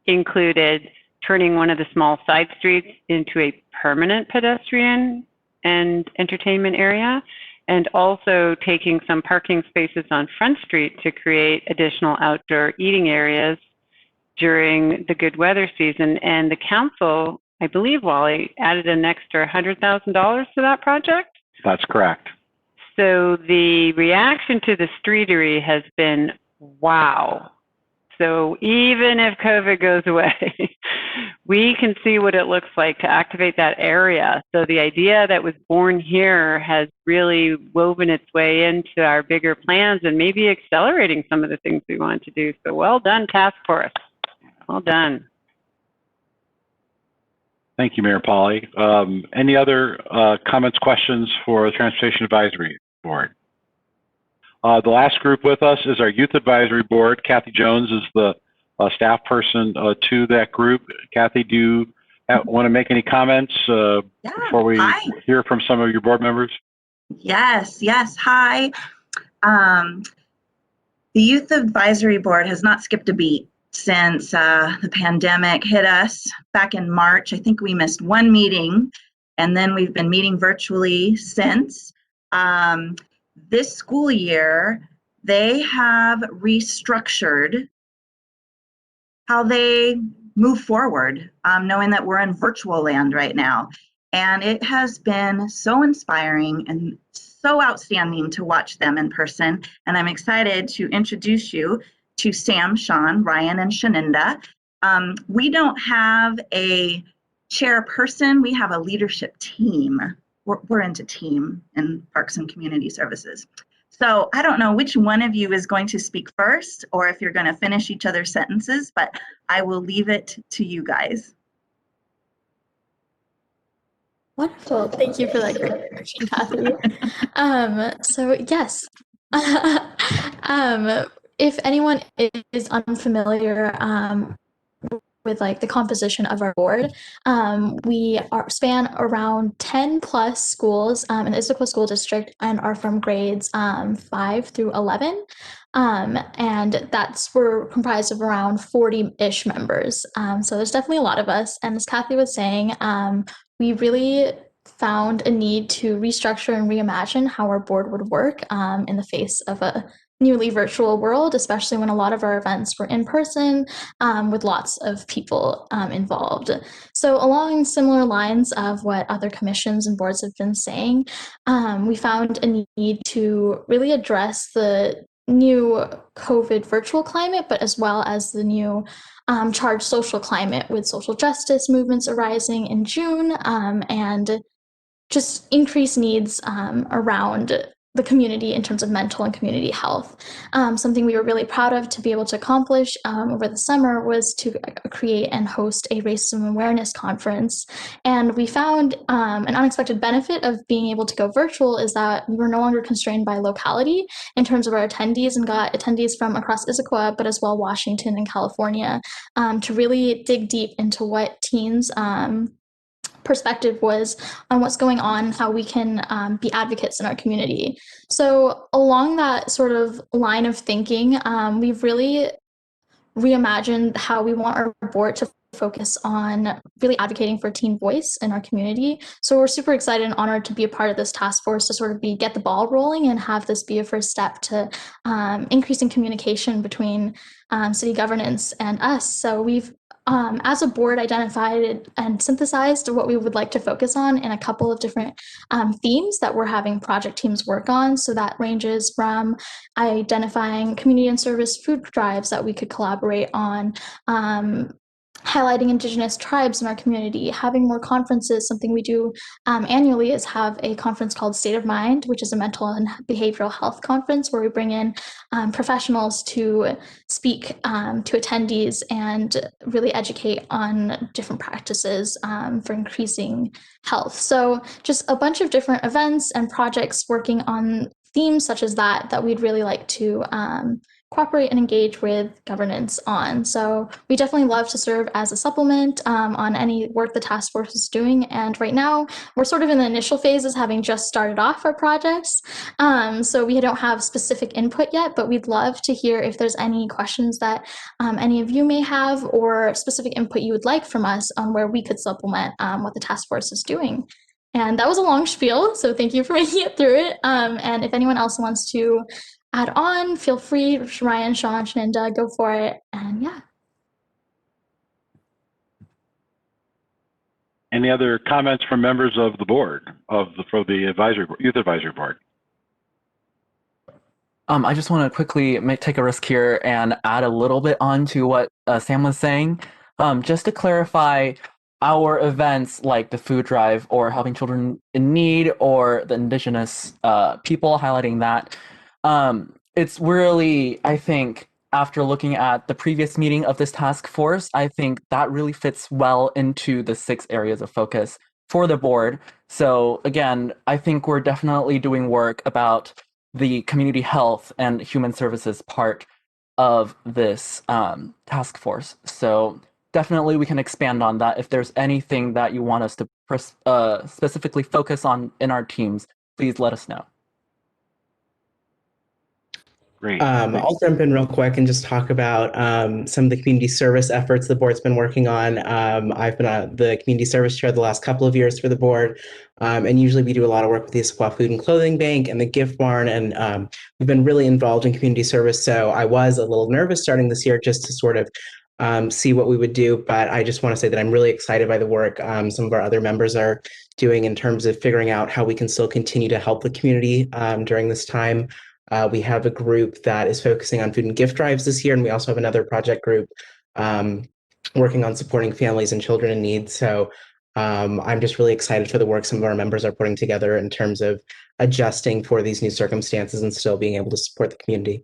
included turning one of the small side streets into a permanent pedestrian and entertainment area, and also taking some parking spaces on Front Street to create additional outdoor eating areas during the good weather season. And the council, I believe, Wally, added an extra $100,000 to that project? That's correct. So the reaction to the streetery has been, wow. So even if COVID goes away, we can see what it looks like to activate that area. So the idea that was born here has really woven its way into our bigger plans and maybe accelerating some of the things we want to do. So well done, task force. Well done. Thank you, Mayor Polly. Any other comments, questions for the Transportation Advisory Board? The last group with us is our Youth Advisory Board. Kathy Jones is the staff person to that group. Kathy, do you want to make any comments before we hear from some of your board members? Yes. Hi. The Youth Advisory Board has not skipped a beat since the pandemic hit us back in March. I think we missed one meeting, and then we've been meeting virtually since. This school year, they have restructured how they move forward, knowing that we're in virtual land right now. And it has been so inspiring and so outstanding to watch them in person. And I'm excited to introduce you to Sam, Sean, Ryan, and Shaninda. We don't have a chairperson, we have a leadership team. We're into team in Parks and Community Services. So I don't know which one of you is going to speak first or if you're going to finish each other's sentences, but I will leave it to you guys. Wonderful. Thank you for that great introduction, Kathy. So yes, if anyone is unfamiliar with like the composition of our board, we span around 10 plus schools in the Issaquah School District and are from grades 5 through 11. And we're comprised of around 40-ish members. So there's definitely a lot of us. And as Kathy was saying, we really found a need to restructure and reimagine how our board would work in the face of a newly virtual world, especially when a lot of our events were in person with lots of people involved. So along similar lines of what other commissions and boards have been saying, we found a need to really address the new COVID virtual climate, but as well as the new charged social climate with social justice movements arising in June and just increased needs around the community in terms of mental and community health. Something we were really proud of to be able to accomplish over the summer was to create and host a racism awareness conference. And we found an unexpected benefit of being able to go virtual is that we were no longer constrained by locality in terms of our attendees and got attendees from across Issaquah, but as well Washington and California to really dig deep into what teens perspective was on what's going on, how we can be advocates in our community. So along that sort of line of thinking, we've really reimagined how we want our board to focus on really advocating for teen voice in our community. So we're super excited and honored to be a part of this task force to sort of get the ball rolling and have this be a first step to increasing communication between city governance and us. So we've as a board, identified and synthesized what we would like to focus on in a couple of different themes that we're having project teams work on. So that ranges from identifying community and service food drives that we could collaborate on, highlighting Indigenous tribes in our community, having more conferences. Something we do annually is have a conference called State of Mind, which is a mental and behavioral health conference where we bring in professionals to speak to attendees and really educate on different practices for increasing health. So just a bunch of different events and projects working on themes such as that we'd really like to cooperate and engage with governance on. So we definitely love to serve as a supplement on any work the task force is doing. And right now we're sort of in the initial phases, having just started off our projects. So we don't have specific input yet, but we'd love to hear if there's any questions that any of you may have or specific input you would like from us on where we could supplement what the task force is doing. And that was a long spiel, so thank you for making it through it. And if anyone else wants to add on, feel free. Ryan, Sean, Shaninda, go for it. And yeah. Any other comments from members of the board for the advisory youth advisory board? I just want to quickly take a risk here and add a little bit on to what Sam was saying. Just to clarify, our events like the food drive or helping children in need or the Indigenous people, highlighting that, it's really, I think, after looking at the previous meeting of this task force, I think that really fits well into the 6 areas of focus for the board. So again, I think we're definitely doing work about the community health and human services part of this task force. So definitely we can expand on that. If there's anything that you want us to specifically focus on in our teams, please let us know. Great. I'll jump in real quick and just talk about some of the community service efforts the board's been working on. I've been the community service chair the last couple of years for the board, and usually we do a lot of work with the Issaquah Food and Clothing Bank and the Gift Barn, and we've been really involved in community service. So I was a little nervous starting this year just to sort of see what we would do, but I just want to say that I'm really excited by the work some of our other members are doing in terms of figuring out how we can still continue to help the community during this time. We have a group that is focusing on food and gift drives this year, and we also have another project group working on supporting families and children in need. So I'm just really excited for the work some of our members are putting together in terms of adjusting for these new circumstances and still being able to support the community.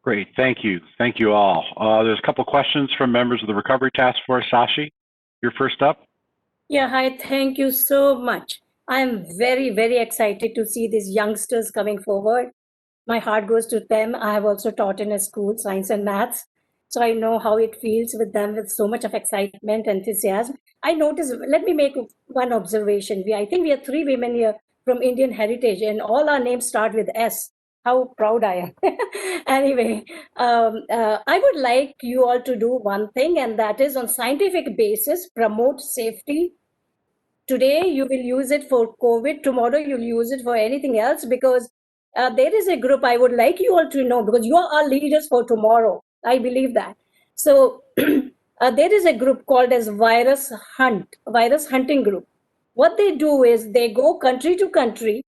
Great, thank you. Thank you all. There's a couple of questions from members of the Recovery Task Force. Sashi, you're first up. Yeah, hi, thank you so much. I'm very, very excited to see these youngsters coming forward. My heart goes to them. I have also taught in a school, science and maths. So I know how it feels with them with so much of excitement, enthusiasm. I noticed, let me make one observation. I think we are 3 women here from Indian heritage and all our names start with S. How proud I am. Anyway, I would like you all to do one thing, and that is on scientific basis, promote safety. Today, you will use it for COVID. Tomorrow, you'll use it for anything else, because there is a group I would like you all to know, because you are our leaders for tomorrow. I believe that. So there is a group called as Virus Hunting Group. What they do is they go country to country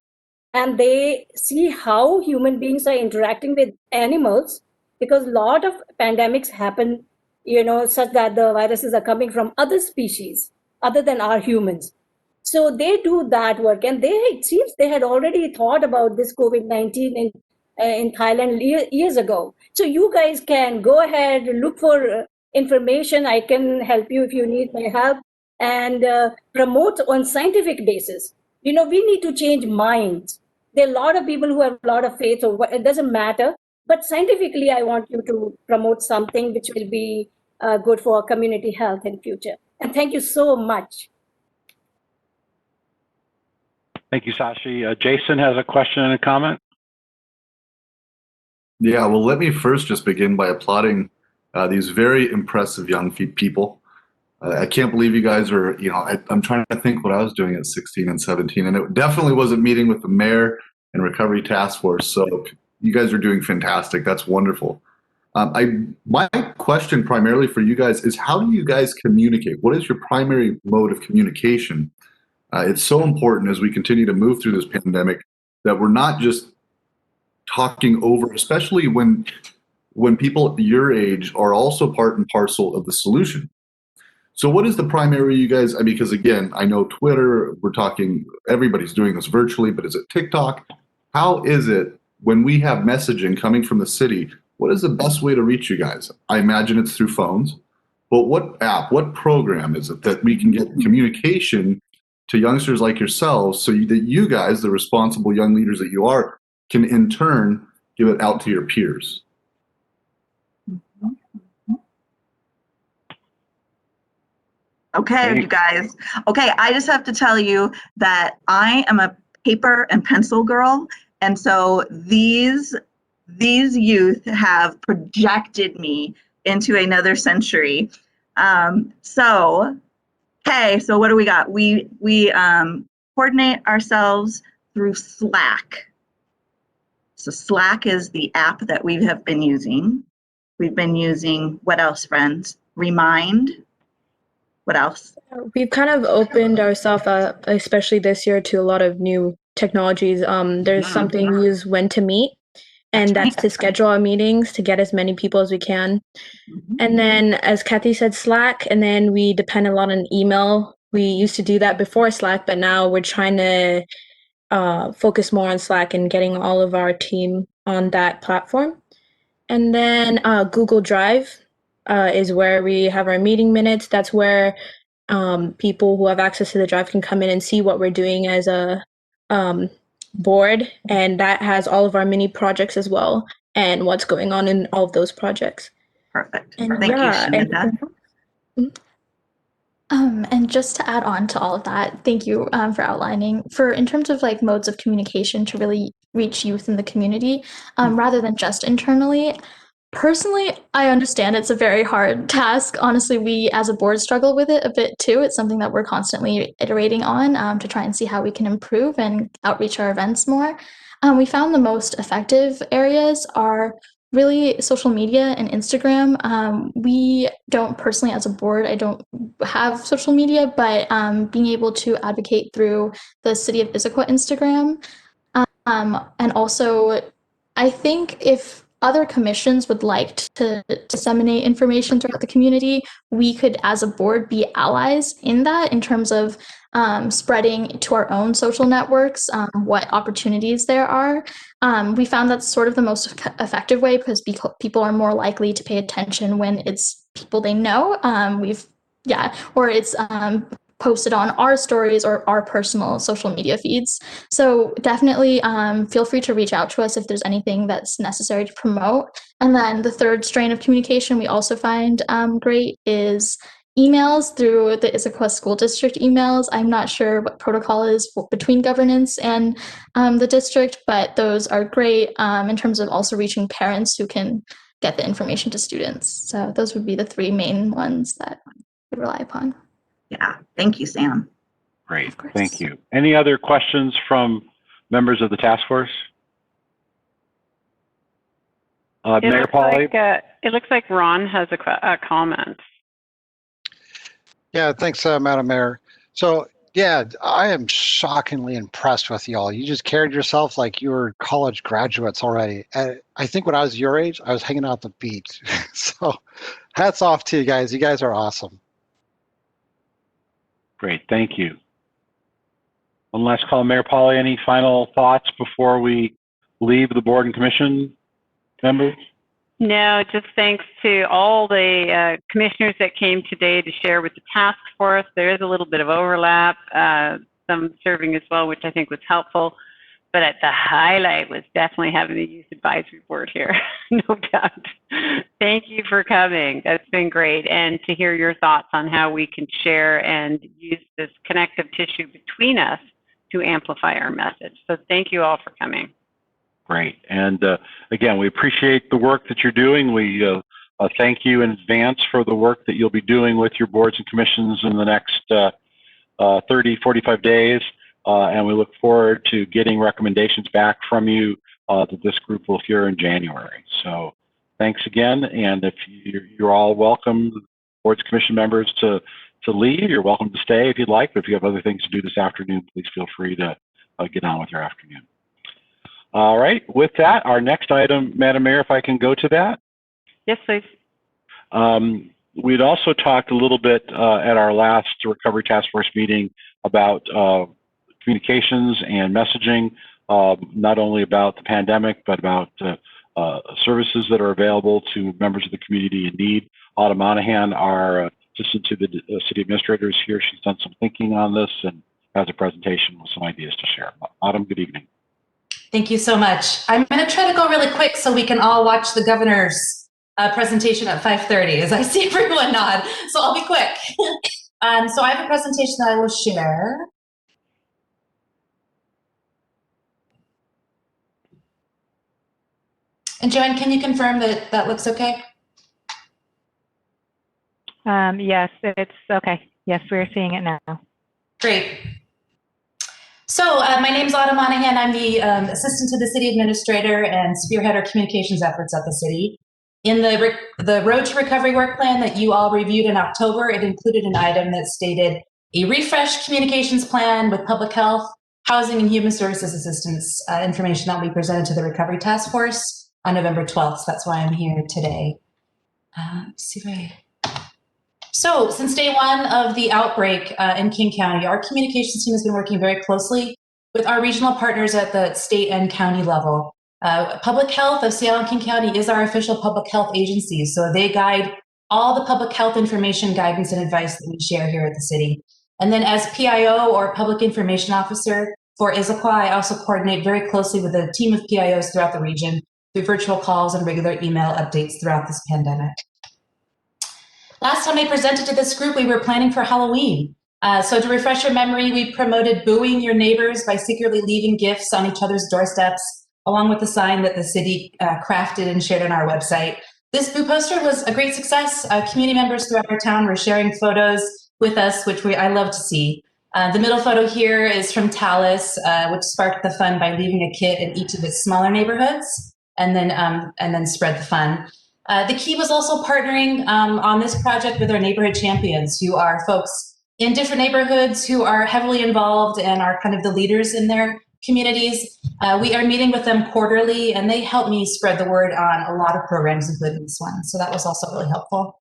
and they see how human beings are interacting with animals, because a lot of pandemics happen, such that the viruses are coming from other species other than our humans. So they do that work, and it seems they had already thought about this COVID-19 in Thailand years ago. So you guys can go ahead, look for information. I can help you if you need my help, and promote on scientific basis. We need to change minds. There are a lot of people who have a lot of faith, or it doesn't matter. But scientifically, I want you to promote something which will be good for community health in future. And thank you so much. Thank you, Sashi. Jason has a question and a comment. Yeah, well, let me first just begin by applauding these very impressive young people. I can't believe you guys are, I'm trying to think what I was doing at 16 and 17, and it definitely wasn't meeting with the mayor and recovery task force. So you guys are doing fantastic. That's wonderful. My question primarily for you guys is, how do you guys communicate? What is your primary mode of communication? It's so important as we continue to move through this pandemic that we're not just talking over, especially when people your age are also part and parcel of the solution. So what is the primary, you guys, because again, I know Twitter, we're talking, everybody's doing this virtually, but is it TikTok? How is it when we have messaging coming from the city, what is the best way to reach you guys? I imagine it's through phones, but what app, what program is it that we can get communication to youngsters like yourselves so that you guys, the responsible young leaders that you are, can in turn give it out to your peers? Okay, you guys. Okay, I just have to tell you that I am a paper and pencil girl, and so these youth have projected me into another century. So what do we got? We coordinate ourselves through Slack. So Slack is the app that we have been using. We've been using, what else, friends? Remind. What else? We've kind of opened ourselves up, especially this year, to a lot of new technologies. There's something we use When to Meet, and that's to schedule our meetings to get as many people as we can. And then, as Kathy said, Slack, and then we depend a lot on email. We used to do that before Slack, but now we're trying to focus more on Slack and getting all of our team on that platform. And then Google Drive is where we have our meeting minutes. That's where people who have access to the drive can come in and see what we're doing as a board. And that has all of our mini projects as well and what's going on in all of those projects. Perfect. And Thank you, Shanita. And just to add on to all of that, thank you for outlining. In terms of like modes of communication to really reach youth in the community, rather than just internally, personally, I understand it's a very hard task. Honestly, we as a board struggle with it a bit too. It's something that we're constantly iterating on to try and see how we can improve and outreach our events more. We found the most effective areas are really social media and Instagram. We don't personally, as a board, I don't have social media, but being able to advocate through the City of Issaquah Instagram. And also, I think if other commissions would like to disseminate information throughout the community, we could, as a board, be allies in that in terms of spreading to our own social networks what opportunities there are. We found that's sort of the most effective way because people are more likely to pay attention when it's people they know. Or it's posted on our stories or our personal social media feeds. So definitely feel free to reach out to us if there's anything that's necessary to promote. And then the third strain of communication we also find great is emails through the Issaquah School District emails. I'm not sure what protocol is between governance and the district, but those are great in terms of also reaching parents who can get the information to students. So those would be the three main ones that we rely upon. Yeah, thank you, Sam. Great, thank you. Any other questions from members of the task force? Mayor Polly? It looks like Ron has a comment. Yeah, thanks, Madam Mayor. So, yeah, I am shockingly impressed with y'all. You just carried yourself like you were college graduates already. I think when I was your age, I was hanging out at the beach. So, hats off to you guys. You guys are awesome. Great, thank you. One last call, Mayor Polly, any final thoughts before we leave the board and commission members? No, just thanks to all the commissioners that came today to share with the task force. There is a little bit of overlap, some serving as well, which I think was helpful. But the highlight was definitely having the Youth Advisory Board here, no doubt. Thank you for coming. That's been great. And to hear your thoughts on how we can share and use this connective tissue between us to amplify our message. So thank you all for coming. Great. And again, we appreciate the work that you're doing. We thank you in advance for the work that you'll be doing with your boards and commissions in the next 30, 45 days. And we look forward to getting recommendations back from you that this group will hear in January. So thanks again. And if you're all welcome, boards commission members, to leave, you're welcome to stay if you'd like. But if you have other things to do this afternoon, please feel free to get on with your afternoon. All right. With that, our next item, Madam Mayor, if I can go to that. Yes, please. We'd also talked a little bit at our last Recovery Task Force meeting about communications and messaging, not only about the pandemic, but about services that are available to members of the community in need. Autumn Monahan, our assistant to the city administrator, is here. She's done some thinking on this and has a presentation with some ideas to share. Autumn, good evening. Thank you so much. I'm going to try to go really quick so we can all watch the governor's presentation at 5:30, as I see everyone nod. So I'll be quick. So I have a presentation that I will share. And Joanne, can you confirm that that looks okay? Yes, it's okay. Yes, we're seeing it now. Great. So my name is Autumn Monahan. I'm the assistant to the city administrator and spearhead our communications efforts at the city. In the Road to Recovery work plan that you all reviewed in October, it included an item that stated a refreshed communications plan with public health, housing, and human services assistance information that will be presented to the Recovery Task Force on November 12th. So that's why I'm here today. Let's see if So since day one of the outbreak in King County, our communications team has been working very closely with our regional partners at the state and county level. Public Health of Seattle and King County is our official public health agency, so they guide all the public health information, guidance, and advice that we share here at the city. And then as PIO, or Public Information Officer for Issaquah, I also coordinate very closely with a team of PIOs throughout the region through virtual calls and regular email updates throughout this pandemic. Last time I presented to this group, we were planning for Halloween. So to refresh your memory, we promoted booing your neighbors by secretly leaving gifts on each other's doorsteps, along with the sign that the city crafted and shared on our website. This boo poster was a great success. Community members throughout our town were sharing photos with us, which I love to see. The middle photo here is from Tallis, which sparked the fun by leaving a kit in each of its smaller neighborhoods, and then spread the fun. The key was also partnering on this project with our neighborhood champions, who are folks in different neighborhoods who are heavily involved and are kind of the leaders in their communities. We are meeting with them quarterly, and they help me spread the word on a lot of programs, including this one. So that was also really helpful.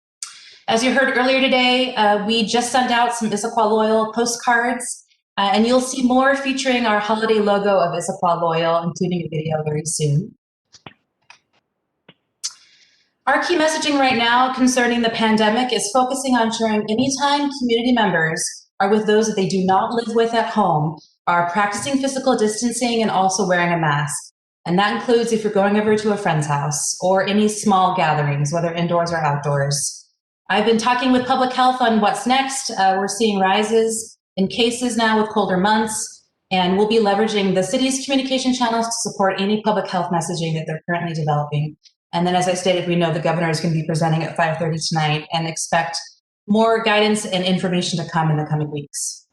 As you heard earlier today, we just sent out some Issaquah Loyal postcards, and you'll see more featuring our holiday logo of Issaquah Loyal, including a video very soon. Our key messaging right now concerning the pandemic is focusing on ensuring anytime community members are with those that they do not live with at home, are practicing physical distancing and also wearing a mask. And that includes if you're going over to a friend's house or any small gatherings, whether indoors or outdoors. I've been talking with public health on what's next. We're seeing rises in cases now with colder months, and we'll be leveraging the city's communication channels to support any public health messaging that they're currently developing. And then, as I stated, we know the governor is going to be presenting at 5:30 tonight, and expect more guidance and information to come in the coming weeks.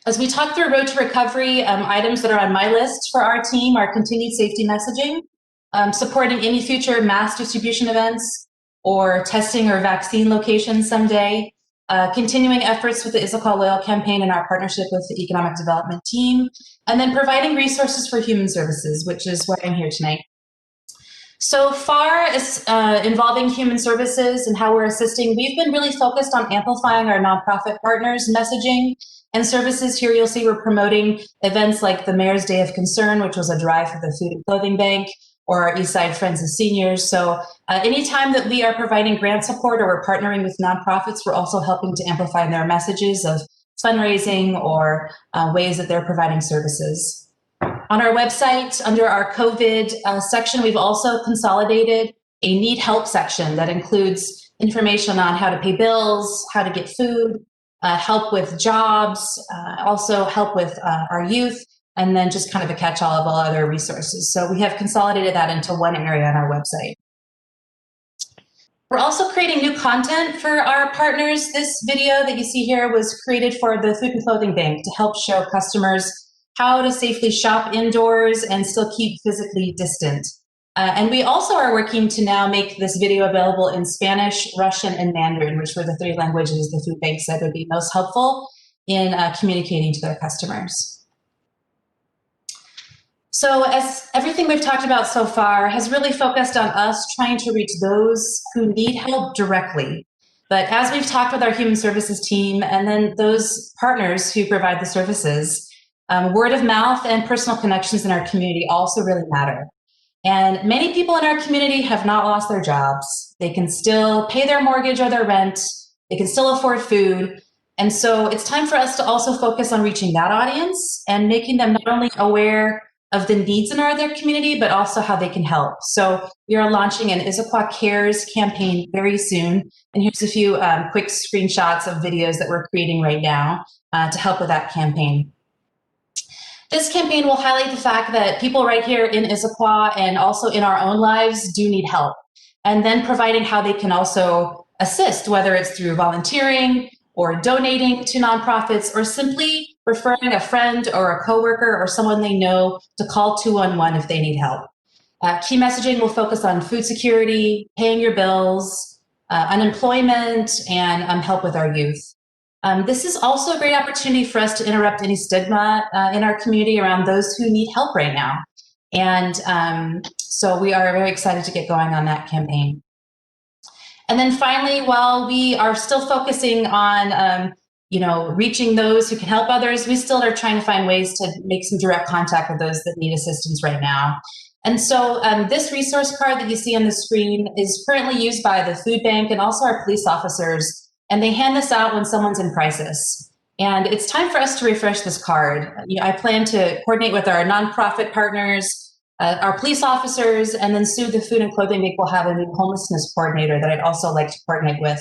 As we talk through Road to Recovery, items that are on my list for our team are continued safety messaging, supporting any future mass distribution events or testing or vaccine locations someday, continuing efforts with the Issaquah Loyal campaign and our partnership with the economic development team, and then providing resources for human services, which is why I'm here tonight. So far as involving human services and how we're assisting, we've been really focused on amplifying our nonprofit partners' messaging and services. Here you'll see we're promoting events like the Mayor's Day of Concern, which was a drive for the Food and Clothing Bank, or our Eastside Friends of Seniors. So anytime that we are providing grant support or we're partnering with nonprofits, we're also helping to amplify their messages of fundraising or ways that they're providing services. On our website, under our COVID section, we've also consolidated a need help section that includes information on how to pay bills, how to get food, help with jobs, also help with our youth, and then just kind of a catch-all of all other resources. So we have consolidated that into one area on our website. We're also creating new content for our partners. This video that you see here was created for the Food and Clothing Bank to help show customers how to safely shop indoors and still keep physically distant. And we also are working to now make this video available in Spanish, Russian, and Mandarin, which were the 3 languages the food bank said would be most helpful in communicating to their customers. So as everything we've talked about so far has really focused on us trying to reach those who need help directly. But as we've talked with our human services team and then those partners who provide the services, word of mouth and personal connections in our community also really matter. And many people in our community have not lost their jobs. They can still pay their mortgage or their rent. They can still afford food. And so it's time for us to also focus on reaching that audience and making them not only aware of the needs in their community, but also how they can help. So we are launching an Issaquah Cares campaign very soon. And here's a few quick screenshots of videos that we're creating right now to help with that campaign. This campaign will highlight the fact that people right here in Issaquah and also in our own lives do need help. And then providing how they can also assist, whether it's through volunteering or donating to nonprofits or simply referring a friend or a coworker or someone they know to call 211 if they need help. Key messaging will focus on food security, paying your bills, unemployment, and help with our youth. This is also a great opportunity for us to interrupt any stigma in our community around those who need help right now. And so we are very excited to get going on that campaign. And then finally, while we are still focusing on reaching those who can help others, we still are trying to find ways to make some direct contact with those that need assistance right now. And so this resource card that you see on the screen is currently used by the food bank and also our police officers. And they hand this out when someone's in crisis. And it's time for us to refresh this card. I plan to coordinate with our nonprofit partners, our police officers, and then soon the Food and Clothing Bank will have a new homelessness coordinator that I'd also like to coordinate with,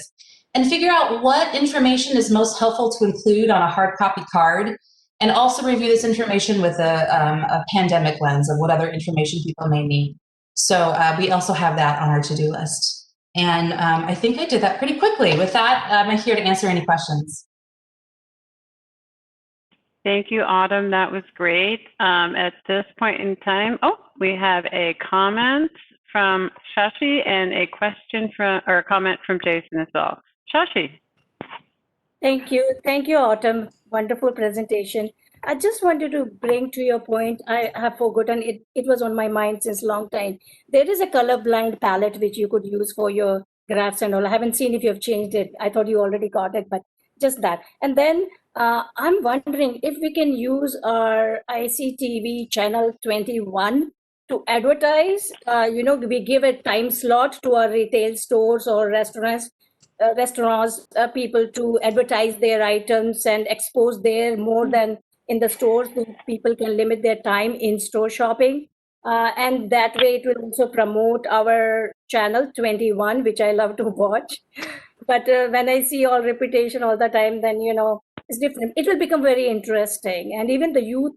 and figure out what information is most helpful to include on a hard copy card, and also review this information with a pandemic lens of what other information people may need. So we also have that on our to-do list. And I think I did that pretty quickly. With that, I'm here to answer any questions. Thank you, Autumn. That was great. At this point in time, we have a comment from Shashi and a question or a comment from Jason as well. Shashi. Thank you, Autumn. Wonderful presentation. I just wanted to bring to your point, I have forgotten, it was on my mind since a long time. There is a colorblind palette which you could use for your graphs and all. I haven't seen if you have changed it. I thought you already got it, but just that. And then I'm wondering if we can use our ICTV channel 21 to advertise. We give a time slot to our retail stores or restaurants, people to advertise their items and expose there more than in the stores, so people can limit their time in store shopping. And that way it will also promote our channel 21, which I love to watch. But when I see all reputation all the time, then, it's different. It will become very interesting. And even the youth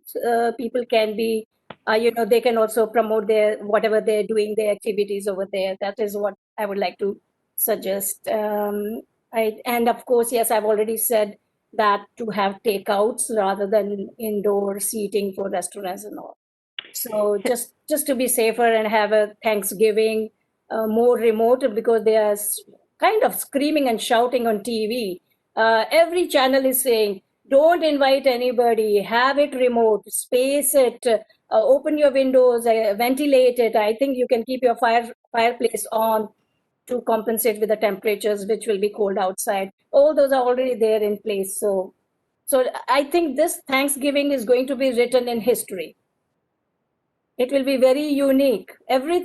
people can be, they can also promote whatever they're doing, their activities over there. That is what I would like to suggest. And of course, yes, I've already said that to have takeouts rather than indoor seating for restaurants and all. So just to be safer and have a Thanksgiving more remote, because they are kind of screaming and shouting on TV. Every channel is saying, don't invite anybody, have it remote, space it, open your windows, ventilate it. I think you can keep your fireplace on to compensate with the temperatures, which will be cold outside. All those are already there in place. So I think this Thanksgiving is going to be written in history. It will be very unique. Every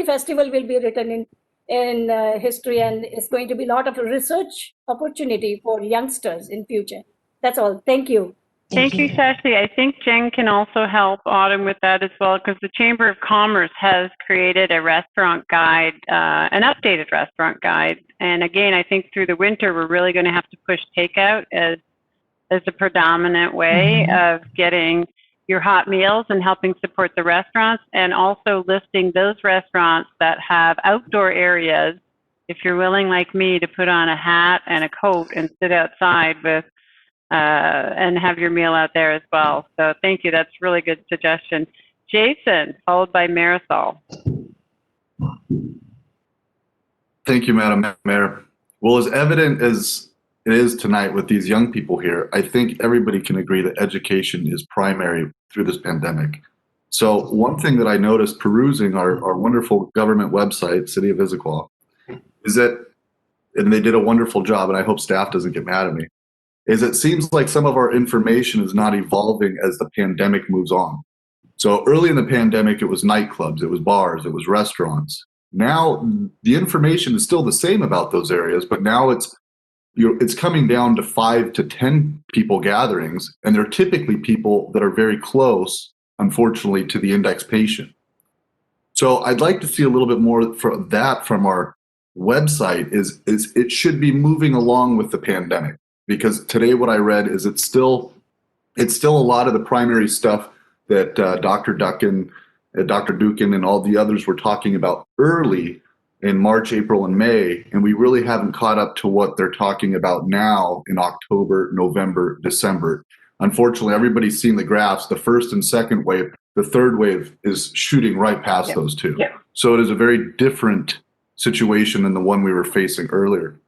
festival will be written in history, and it's going to be a lot of research opportunity for youngsters in future. That's all. Thank you. Thank you, Shashi. I think Jen can also help Autumn with that as well, because the Chamber of Commerce has created a restaurant guide, an updated restaurant guide. And again, I think through the winter, we're really going to have to push takeout as the predominant way of getting your hot meals and helping support the restaurants, and also listing those restaurants that have outdoor areas. If you're willing, like me, to put on a hat and a coat and sit outside with and have your meal out there as well. So thank you. That's a really good suggestion. Jason, followed by Marisol. Thank you, Madam Mayor. Well, as evident as it is tonight with these young people here, I think everybody can agree that education is primary through this pandemic. So one thing that I noticed perusing our wonderful government website, City of Issaquah, is that, and they did a wonderful job, and I hope staff doesn't get mad at me, is it seems like some of our information is not evolving as the pandemic moves on. So early in the pandemic, it was nightclubs, it was bars, it was restaurants. Now the information is still the same about those areas, but now it's coming down to 5 to 10 people gatherings, and they're typically people that are very close, unfortunately, to the index patient. So I'd like to see a little bit more from that from our website. Is it should be moving along with the pandemic. Because today what I read is it's still a lot of the primary stuff that Dr. Dukin, and all the others were talking about early in March, April, and May, and we really haven't caught up to what they're talking about now in October, November, December. Unfortunately, everybody's seen the graphs, the first and second wave. The third wave is shooting right past those two. So it is a very different situation than the one we were facing earlier.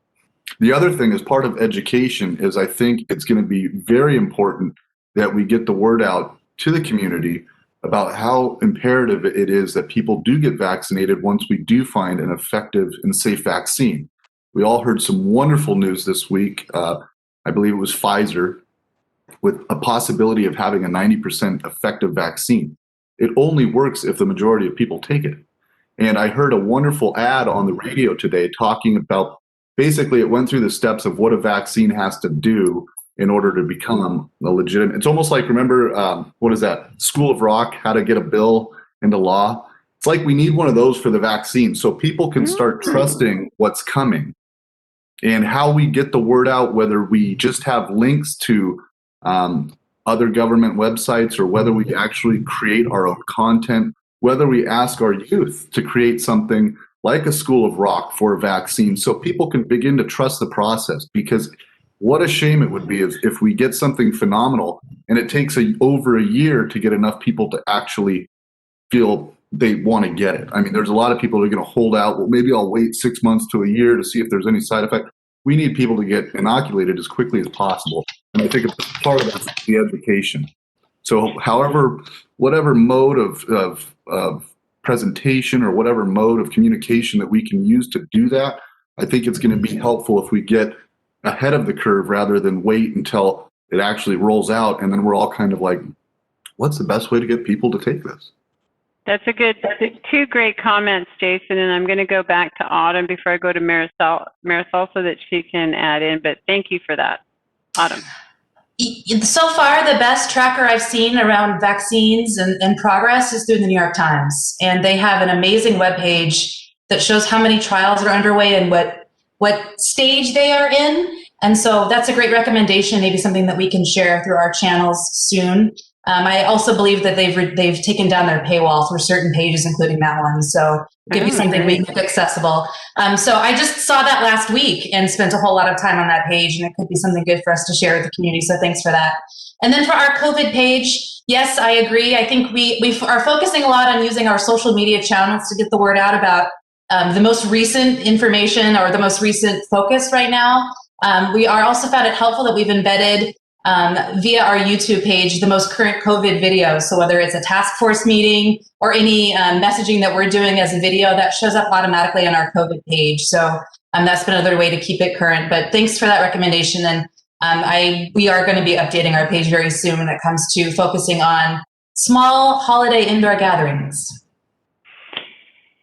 The other thing as part of education is I think it's going to be very important that we get the word out to the community about how imperative it is that people do get vaccinated once we do find an effective and safe vaccine. We all heard some wonderful news this week. I believe it was Pfizer, with a possibility of having a 90% effective vaccine. It only works if the majority of people take it. And I heard a wonderful ad on the radio today talking about, basically it went through the steps of what a vaccine has to do in order to become a legitimate. It's almost like, remember, what is that? School of Rock, how to get a bill into law. It's like we need one of those for the vaccine so people can start trusting what's coming. And how we get the word out, whether we just have links to other government websites or whether we actually create our own content, whether we ask our youth to create something like a School of Rock for a vaccine so people can begin to trust the process. Because what a shame it would be if we get something phenomenal and it takes over a year to get enough people to actually feel they want to get it. I mean, there's a lot of people that are going to hold out. Well, maybe I'll wait 6 months to a year to see if there's any side effect. We need people to get inoculated as quickly as possible. And I think a part of that's the education. So whatever mode of presentation or whatever mode of communication that we can use to do that, I think it's going to be helpful if we get ahead of the curve rather than wait until it actually rolls out and then we're all kind of like, what's the best way to get people to take this? That's two great comments, Jason, and I'm going to go back to Autumn before I go to Marisol so that she can add in, but thank you for that. Autumn. So far, the best tracker I've seen around vaccines and progress is through the New York Times. And they have an amazing webpage that shows how many trials are underway and what stage they are in. And so that's a great recommendation, maybe something that we can share through our channels soon. I also believe that they've taken down their paywall for certain pages, including that one. So it could be something we make accessible. So I just saw that last week and spent a whole lot of time on that page, and it could be something good for us to share with the community. So thanks for that. And then for our COVID page, yes, I agree. I think we are focusing a lot on using our social media channels to get the word out about the most recent information or the most recent focus right now. We are also found it helpful that we've embedded via our YouTube page the most current COVID videos. So whether it's a task force meeting or any messaging that we're doing as a video, that shows up automatically on our COVID page. So that's been another way to keep it current. But thanks for that recommendation. And we are going to be updating our page very soon when it comes to focusing on small holiday indoor gatherings.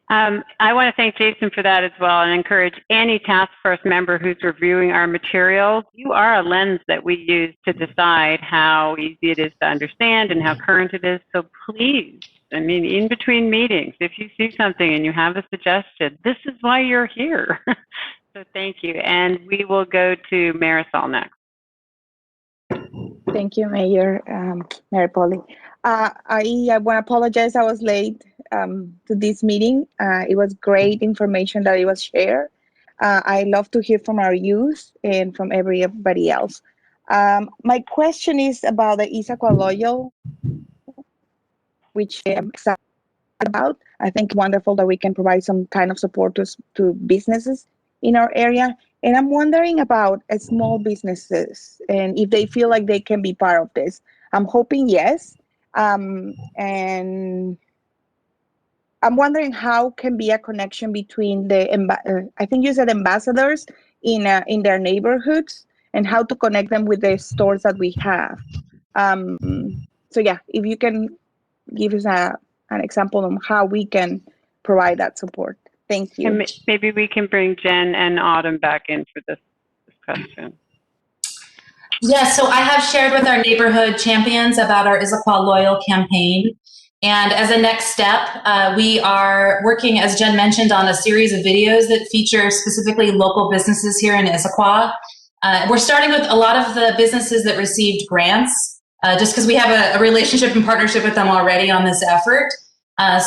I want to thank Jason for that as well, and encourage any task force member who's reviewing our materials. You are a lens that we use to decide how easy it is to understand and how current it is. So please, I mean, in between meetings, if you see something and you have a suggestion, this is why you're here. So thank you. And we will go to Marisol next. Thank you, Mayor, Mayor Polly. I want to apologize. I was late to this meeting. It was great information that it was shared. I love to hear from our youth and from everybody else. My question is about the Issaquah Loyal, which I'm excited about. I think it's wonderful that we can provide some kind of support to businesses in our area. And I'm wondering about small businesses and if they feel like they can be part of this. I'm hoping yes. And I'm wondering how can be a connection between the, I think you said ambassadors in their neighborhoods, and how to connect them with the stores that we have. So yeah, if you can give us an example of how we can provide that support. Thank you. And maybe we can bring Jen and Autumn back in for this question. Yeah, so I have shared with our neighborhood champions about our Issaquah Loyal campaign. And as a next step, we are working, as Jen mentioned, on a series of videos that feature specifically local businesses here in Issaquah. We're starting with a lot of the businesses that received grants, just because we have a relationship and partnership with them already on this effort.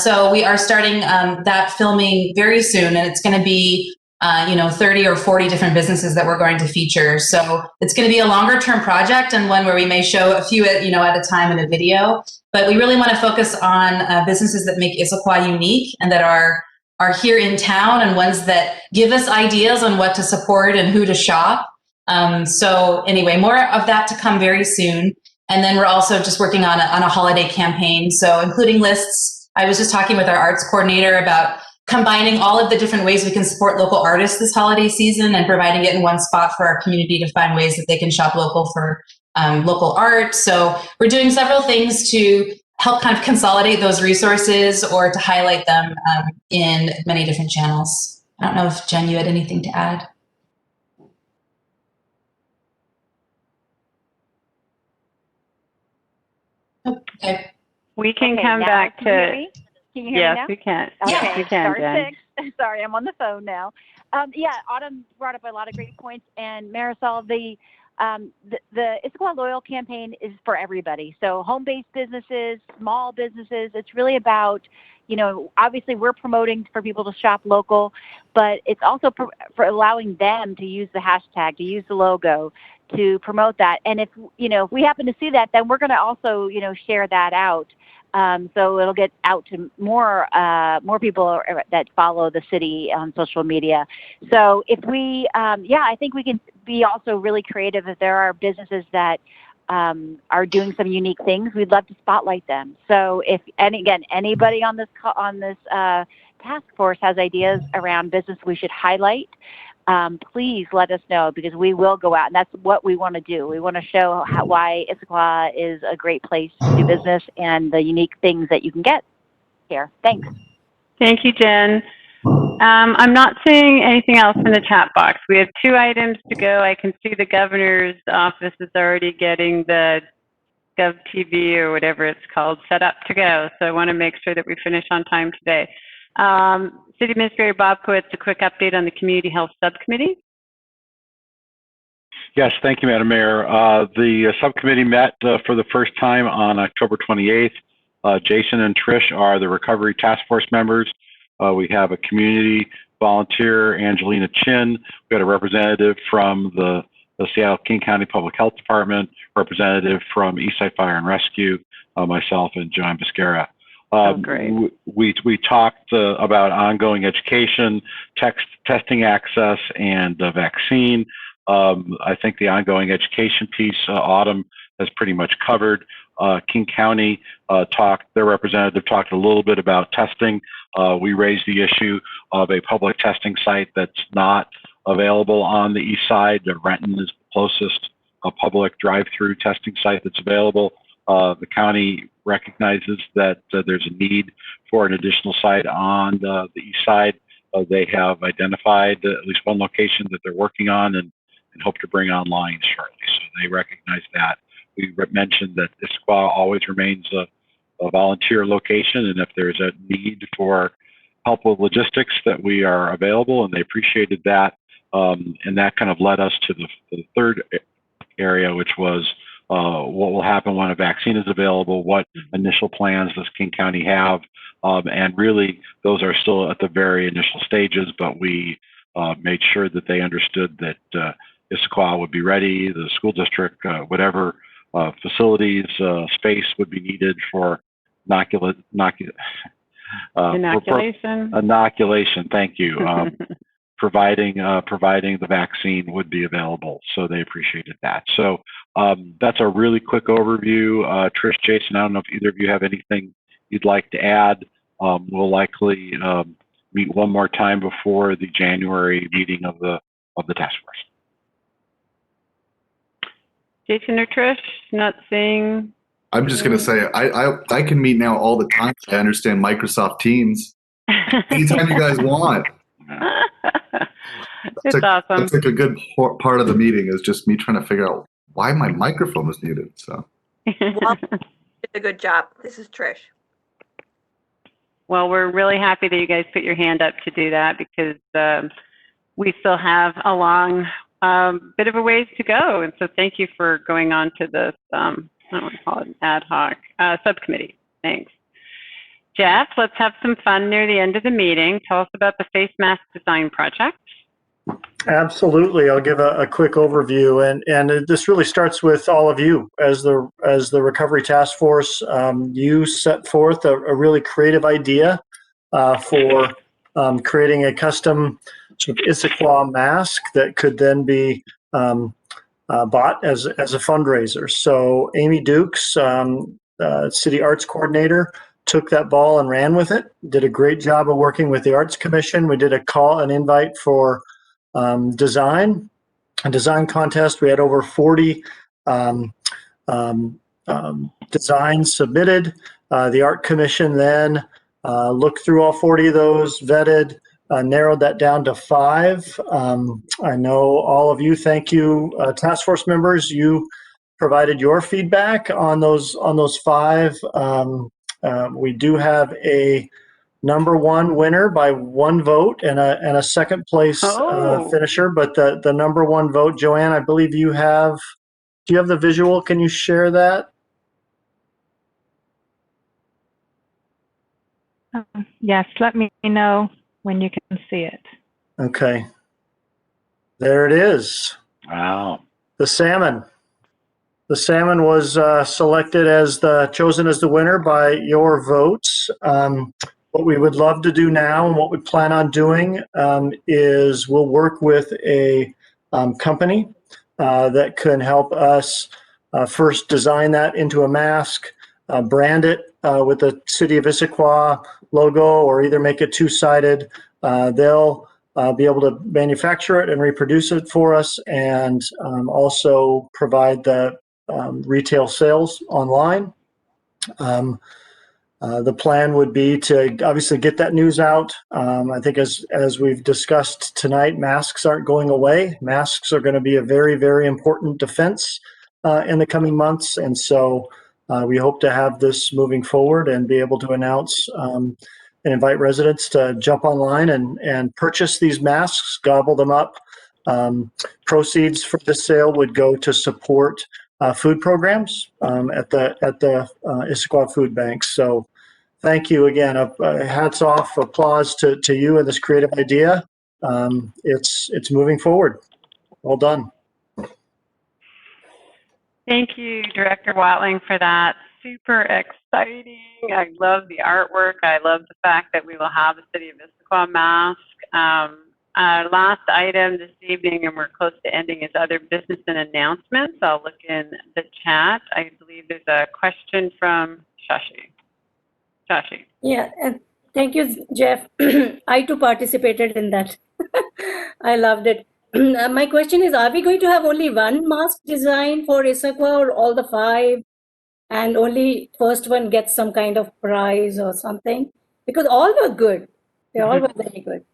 So we are starting that filming very soon, and it's going to be 30 or 40 different businesses that we're going to feature. So it's going to be a longer term project, and one where we may show a few at a time in a video. But we really want to focus on businesses that make Issaquah unique and that are here in town, and ones that give us ideas on what to support and who to shop. So anyway, more of that to come very soon. And then we're also just working on a holiday campaign. So including lists. I was just talking with our arts coordinator about combining all of the different ways we can support local artists this holiday season and providing it in one spot for our community to find ways that they can shop local for local art. So we're doing several things to help kind of consolidate those resources or to highlight them in many different channels. I don't know if Jen, you had anything to add. Okay. We can okay, come back to. Can you hear me? Can you hear yes, me now? we can. Okay, Yes, we can, Jen. 6. Sorry, I'm on the phone now. Yeah, Autumn brought up a lot of great points, and Marisol, the Issaquah Loyal campaign is for everybody. So home-based businesses, small businesses. It's really about, obviously we're promoting for people to shop local, but it's also for allowing them to use the hashtag, to use the logo, to promote that. And if we happen to see that, then we're going to also share that out. So it'll get out to more people that follow the city on social media. So if we, I think we can be also really creative. If there are businesses that are doing some unique things, we'd love to spotlight them. So again, anybody on this task force has ideas around business we should highlight, please let us know, because we will go out, and that's what we want to do. We want to show why Issaquah is a great place to do business and the unique things that you can get here. Thanks. Thank you, Jen. I'm not seeing anything else in the chat box. We have 2 items to go. I can see the governor's office is already getting the GovTV or whatever it's called set up to go. So I want to make sure that we finish on time today. City Administrator Bobkowitz, a quick update on the Community Health Subcommittee. Yes, thank you, Madam Mayor. The subcommittee met for the first time on October 28th. Jason and Trish are the recovery task force members. We have a community volunteer, Angelina Chin. We had a representative from the Seattle King County Public Health Department, representative from Eastside Fire and Rescue, myself, and John Biscara. Great. We talked about ongoing education, testing access, and the vaccine. I think the ongoing education piece, Autumn has pretty much covered. King County their representative talked a little bit about testing. We raised the issue of a public testing site that's not available on the east side. Renton is the closest public drive-through testing site that's available. The county recognizes that there's a need for an additional site on the east side. They have identified at least one location that they're working on and hope to bring online shortly. So they recognize that. We mentioned that Issaquah always remains a volunteer location, and if there's a need for help with logistics, that we are available, and they appreciated that. And that kind of led us to the third area, which was what will happen when a vaccine is available, what initial plans does King County have, and really those are still at the very initial stages, but we made sure that they understood that Issaquah would be ready, the school district, whatever facilities, space would be needed for inoculation, thank you. Providing the vaccine would be available, so they appreciated that. So that's a really quick overview. Trish, Jason, I don't know if either of you have anything you'd like to add. We'll likely meet one more time before the January meeting of the task force. Jason or Trish, not saying. I'm just going to say I can meet now all the time. I understand Microsoft Teams. Anytime you guys want. It's awesome. That's like a good part of the meeting is just me trying to figure out why my microphone was muted. So. Well, did a good job. This is Trish. Well, we're really happy that you guys put your hand up to do that because we still have a long bit of a ways to go. And so thank you for going on to this, I don't want to call it an ad hoc, subcommittee. Thanks. Jeff, let's have some fun near the end of the meeting. Tell us about the face mask design project. Absolutely. I'll give a quick overview, and this really starts with all of you as the Recovery Task Force. You set forth a really creative idea for creating a custom sort of Issaquah mask that could then be bought as a fundraiser. So Amy Dukes, City Arts Coordinator, took that ball and ran with it. Did a great job of working with the Arts Commission. We did an invite for a design contest. We had over 40 designs submitted. The Art Commission then looked through all 40 of those, vetted, narrowed that down to 5. I know all of you, thank you, task force members, you provided your feedback on those 5. We do have a number 1 winner by 1 vote and a second place finisher, but the number 1 vote, Joanne, I believe do you have the visual? Can you share that? Yes, let me know when you can see it. Okay. There it is. Wow. The salmon. The salmon was selected chosen as the winner by your votes. What we would love to do now and what we plan on doing is we'll work with a company that can help us first design that into a mask, brand it with the City of Issaquah logo, or either make it 2-sided. They'll be able to manufacture it and reproduce it for us, and also provide the retail sales online. The plan would be to obviously get that news out. I think as we've discussed tonight, masks aren't going away. Masks are going to be a very, very important defense in the coming months. And so we hope to have this moving forward and be able to announce and invite residents to jump online and purchase these masks, gobble them up. Proceeds for this sale would go to support food programs at the Issaquah Food Banks. So thank you again. Hats off, applause to you and this creative idea. It's moving forward. Well done. Thank you, Director Watling, for that. Super exciting. I love the artwork. I love the fact that we will have a City of Issaquah mask. Our last item this evening, and we're close to ending, is other business and announcements. I'll look in the chat. I believe there's a question from Shashi. Shashi. Yeah, thank you, Jeff. I too participated in that. I loved it. My question is, are we going to have only one mask design for Issaquah or all the 5? and only first one gets some kind of prize or something, because all were good. They all were very good.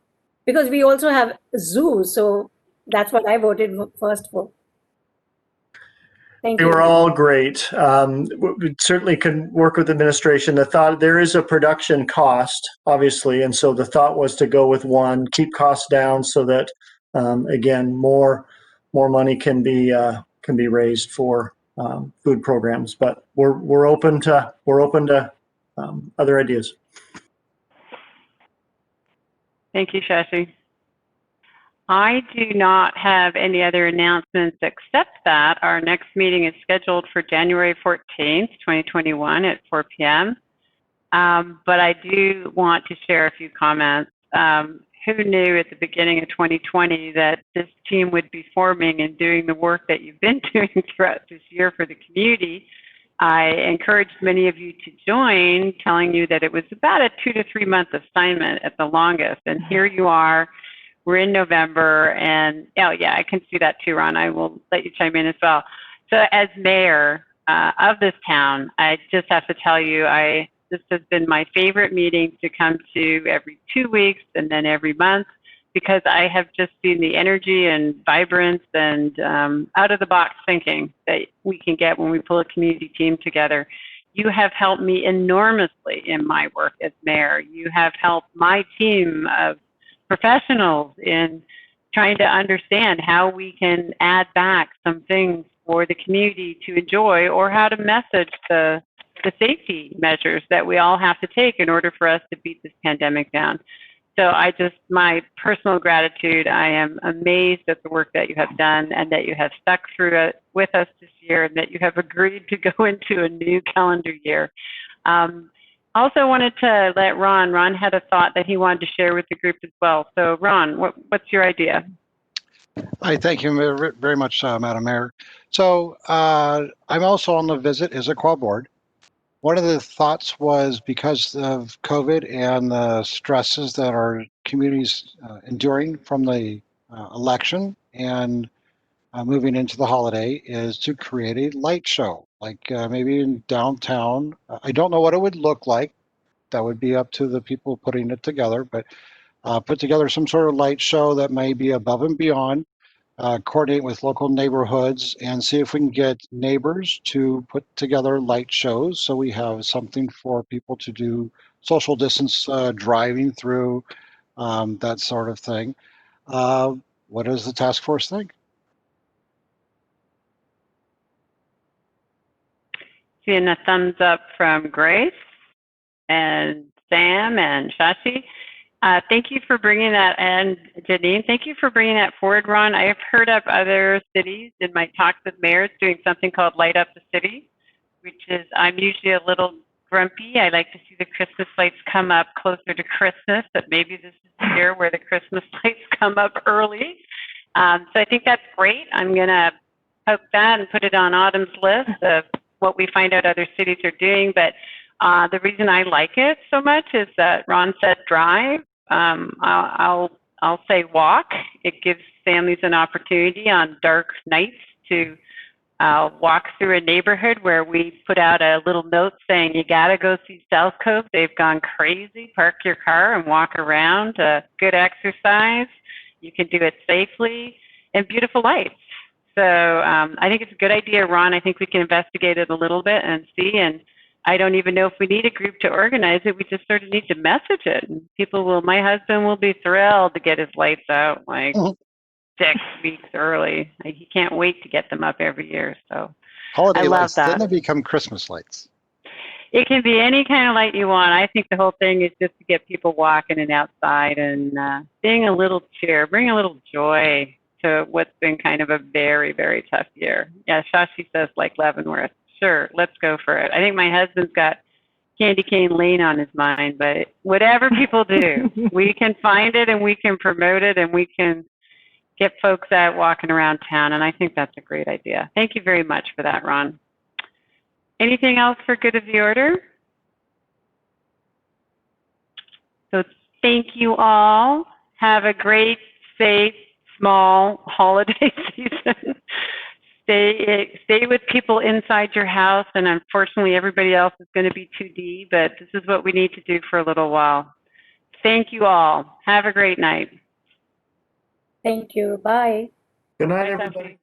Because we also have zoo, so that's what I voted first for. Thank They you. were all great. We certainly can work with administration. The thought, there is a production cost, obviously, and so the thought was to go with one, keep costs down so that, again, more money can be raised for food programs. But we're open to other ideas. Thank you, Shashi. I do not have any other announcements except that our next meeting is scheduled for January 14th, 2021 at 4 p.m. But I do want to share a few comments. Who knew at the beginning of 2020 that this team would be forming and doing the work that you've been doing throughout this year for the community? I encouraged many of you to join, telling you that it was about a 2 to 3 month assignment at the longest. And here you are. We're in November, and oh yeah, I can see that too, Ron. I will let you chime in as well. So as mayor of this town, I just have to tell you, this has been my favorite meeting to come to every 2 weeks and then every month, because I have just seen the energy and vibrance and out of the box thinking that we can get when we pull a community team together. You have helped me enormously in my work as mayor. You have helped my team of professionals in trying to understand how we can add back some things for the community to enjoy, or how to message the safety measures that we all have to take in order for us to beat this pandemic down. So my personal gratitude, I am amazed at the work that you have done and that you have stuck through it with us this year, and that you have agreed to go into a new calendar year. Also wanted to let Ron had a thought that he wanted to share with the group as well. So Ron, what's your idea? Hi, thank you very much, Madam Mayor. So I'm also on the Visit Issaquah board. One of the thoughts was, because of COVID and the stresses that our community's enduring from the election and moving into the holiday, is to create a light show, like maybe in downtown. I don't know what it would look like. That would be up to the people putting it together, but put together some sort of light show that may be above and beyond, coordinate with local neighborhoods, and see if we can get neighbors to put together light shows, so we have something for people to do social distance driving through, that sort of thing. What does the task force think? Seeing a thumbs up from Grace and Sam and Shashi. Thank you for bringing that, and Janine, thank you for bringing that forward, Ron. I have heard of other cities in my talks with mayors doing something called Light Up the City, which is, I'm usually a little grumpy. I like to see the Christmas lights come up closer to Christmas, but maybe this is the year where the Christmas lights come up early. So I think that's great. I'm going to poke that and put it on Autumn's list of what we find out other cities are doing. But the reason I like it so much is that Ron said drive. I'll say walk. It gives families an opportunity on dark nights to walk through a neighborhood where we put out a little note saying, you gotta go see South Cove. They've gone crazy. Park your car and walk around. Good exercise. You can do it safely, and beautiful lights. So I think it's a good idea, Ron. I think we can investigate it a little bit and see. And I don't even know if we need a group to organize it. We just sort of need to message it. And my husband will be thrilled to get his lights out like 6 weeks early. He can't wait to get them up every year. So Holiday I love lights, that. then they become Christmas lights. It can be any kind of light you want. I think the whole thing is just to get people walking and outside and being a little cheer, bring a little joy to what's been kind of a very, very tough year. Yeah, Shashi says like Leavenworth. Sure, let's go for it. I think my husband's got Candy Cane Lane on his mind, but whatever people do, we can find it and we can promote it and we can get folks out walking around town. And I think that's a great idea. Thank you very much for that, Ron. Anything else for good of the order? So thank you all. Have a great, safe, small holiday season. stay with people inside your house, and unfortunately everybody else is going to be 2D, but this is what we need to do for a little while. Thank you all. Have a great night. Thank you. Bye. Good night, everybody.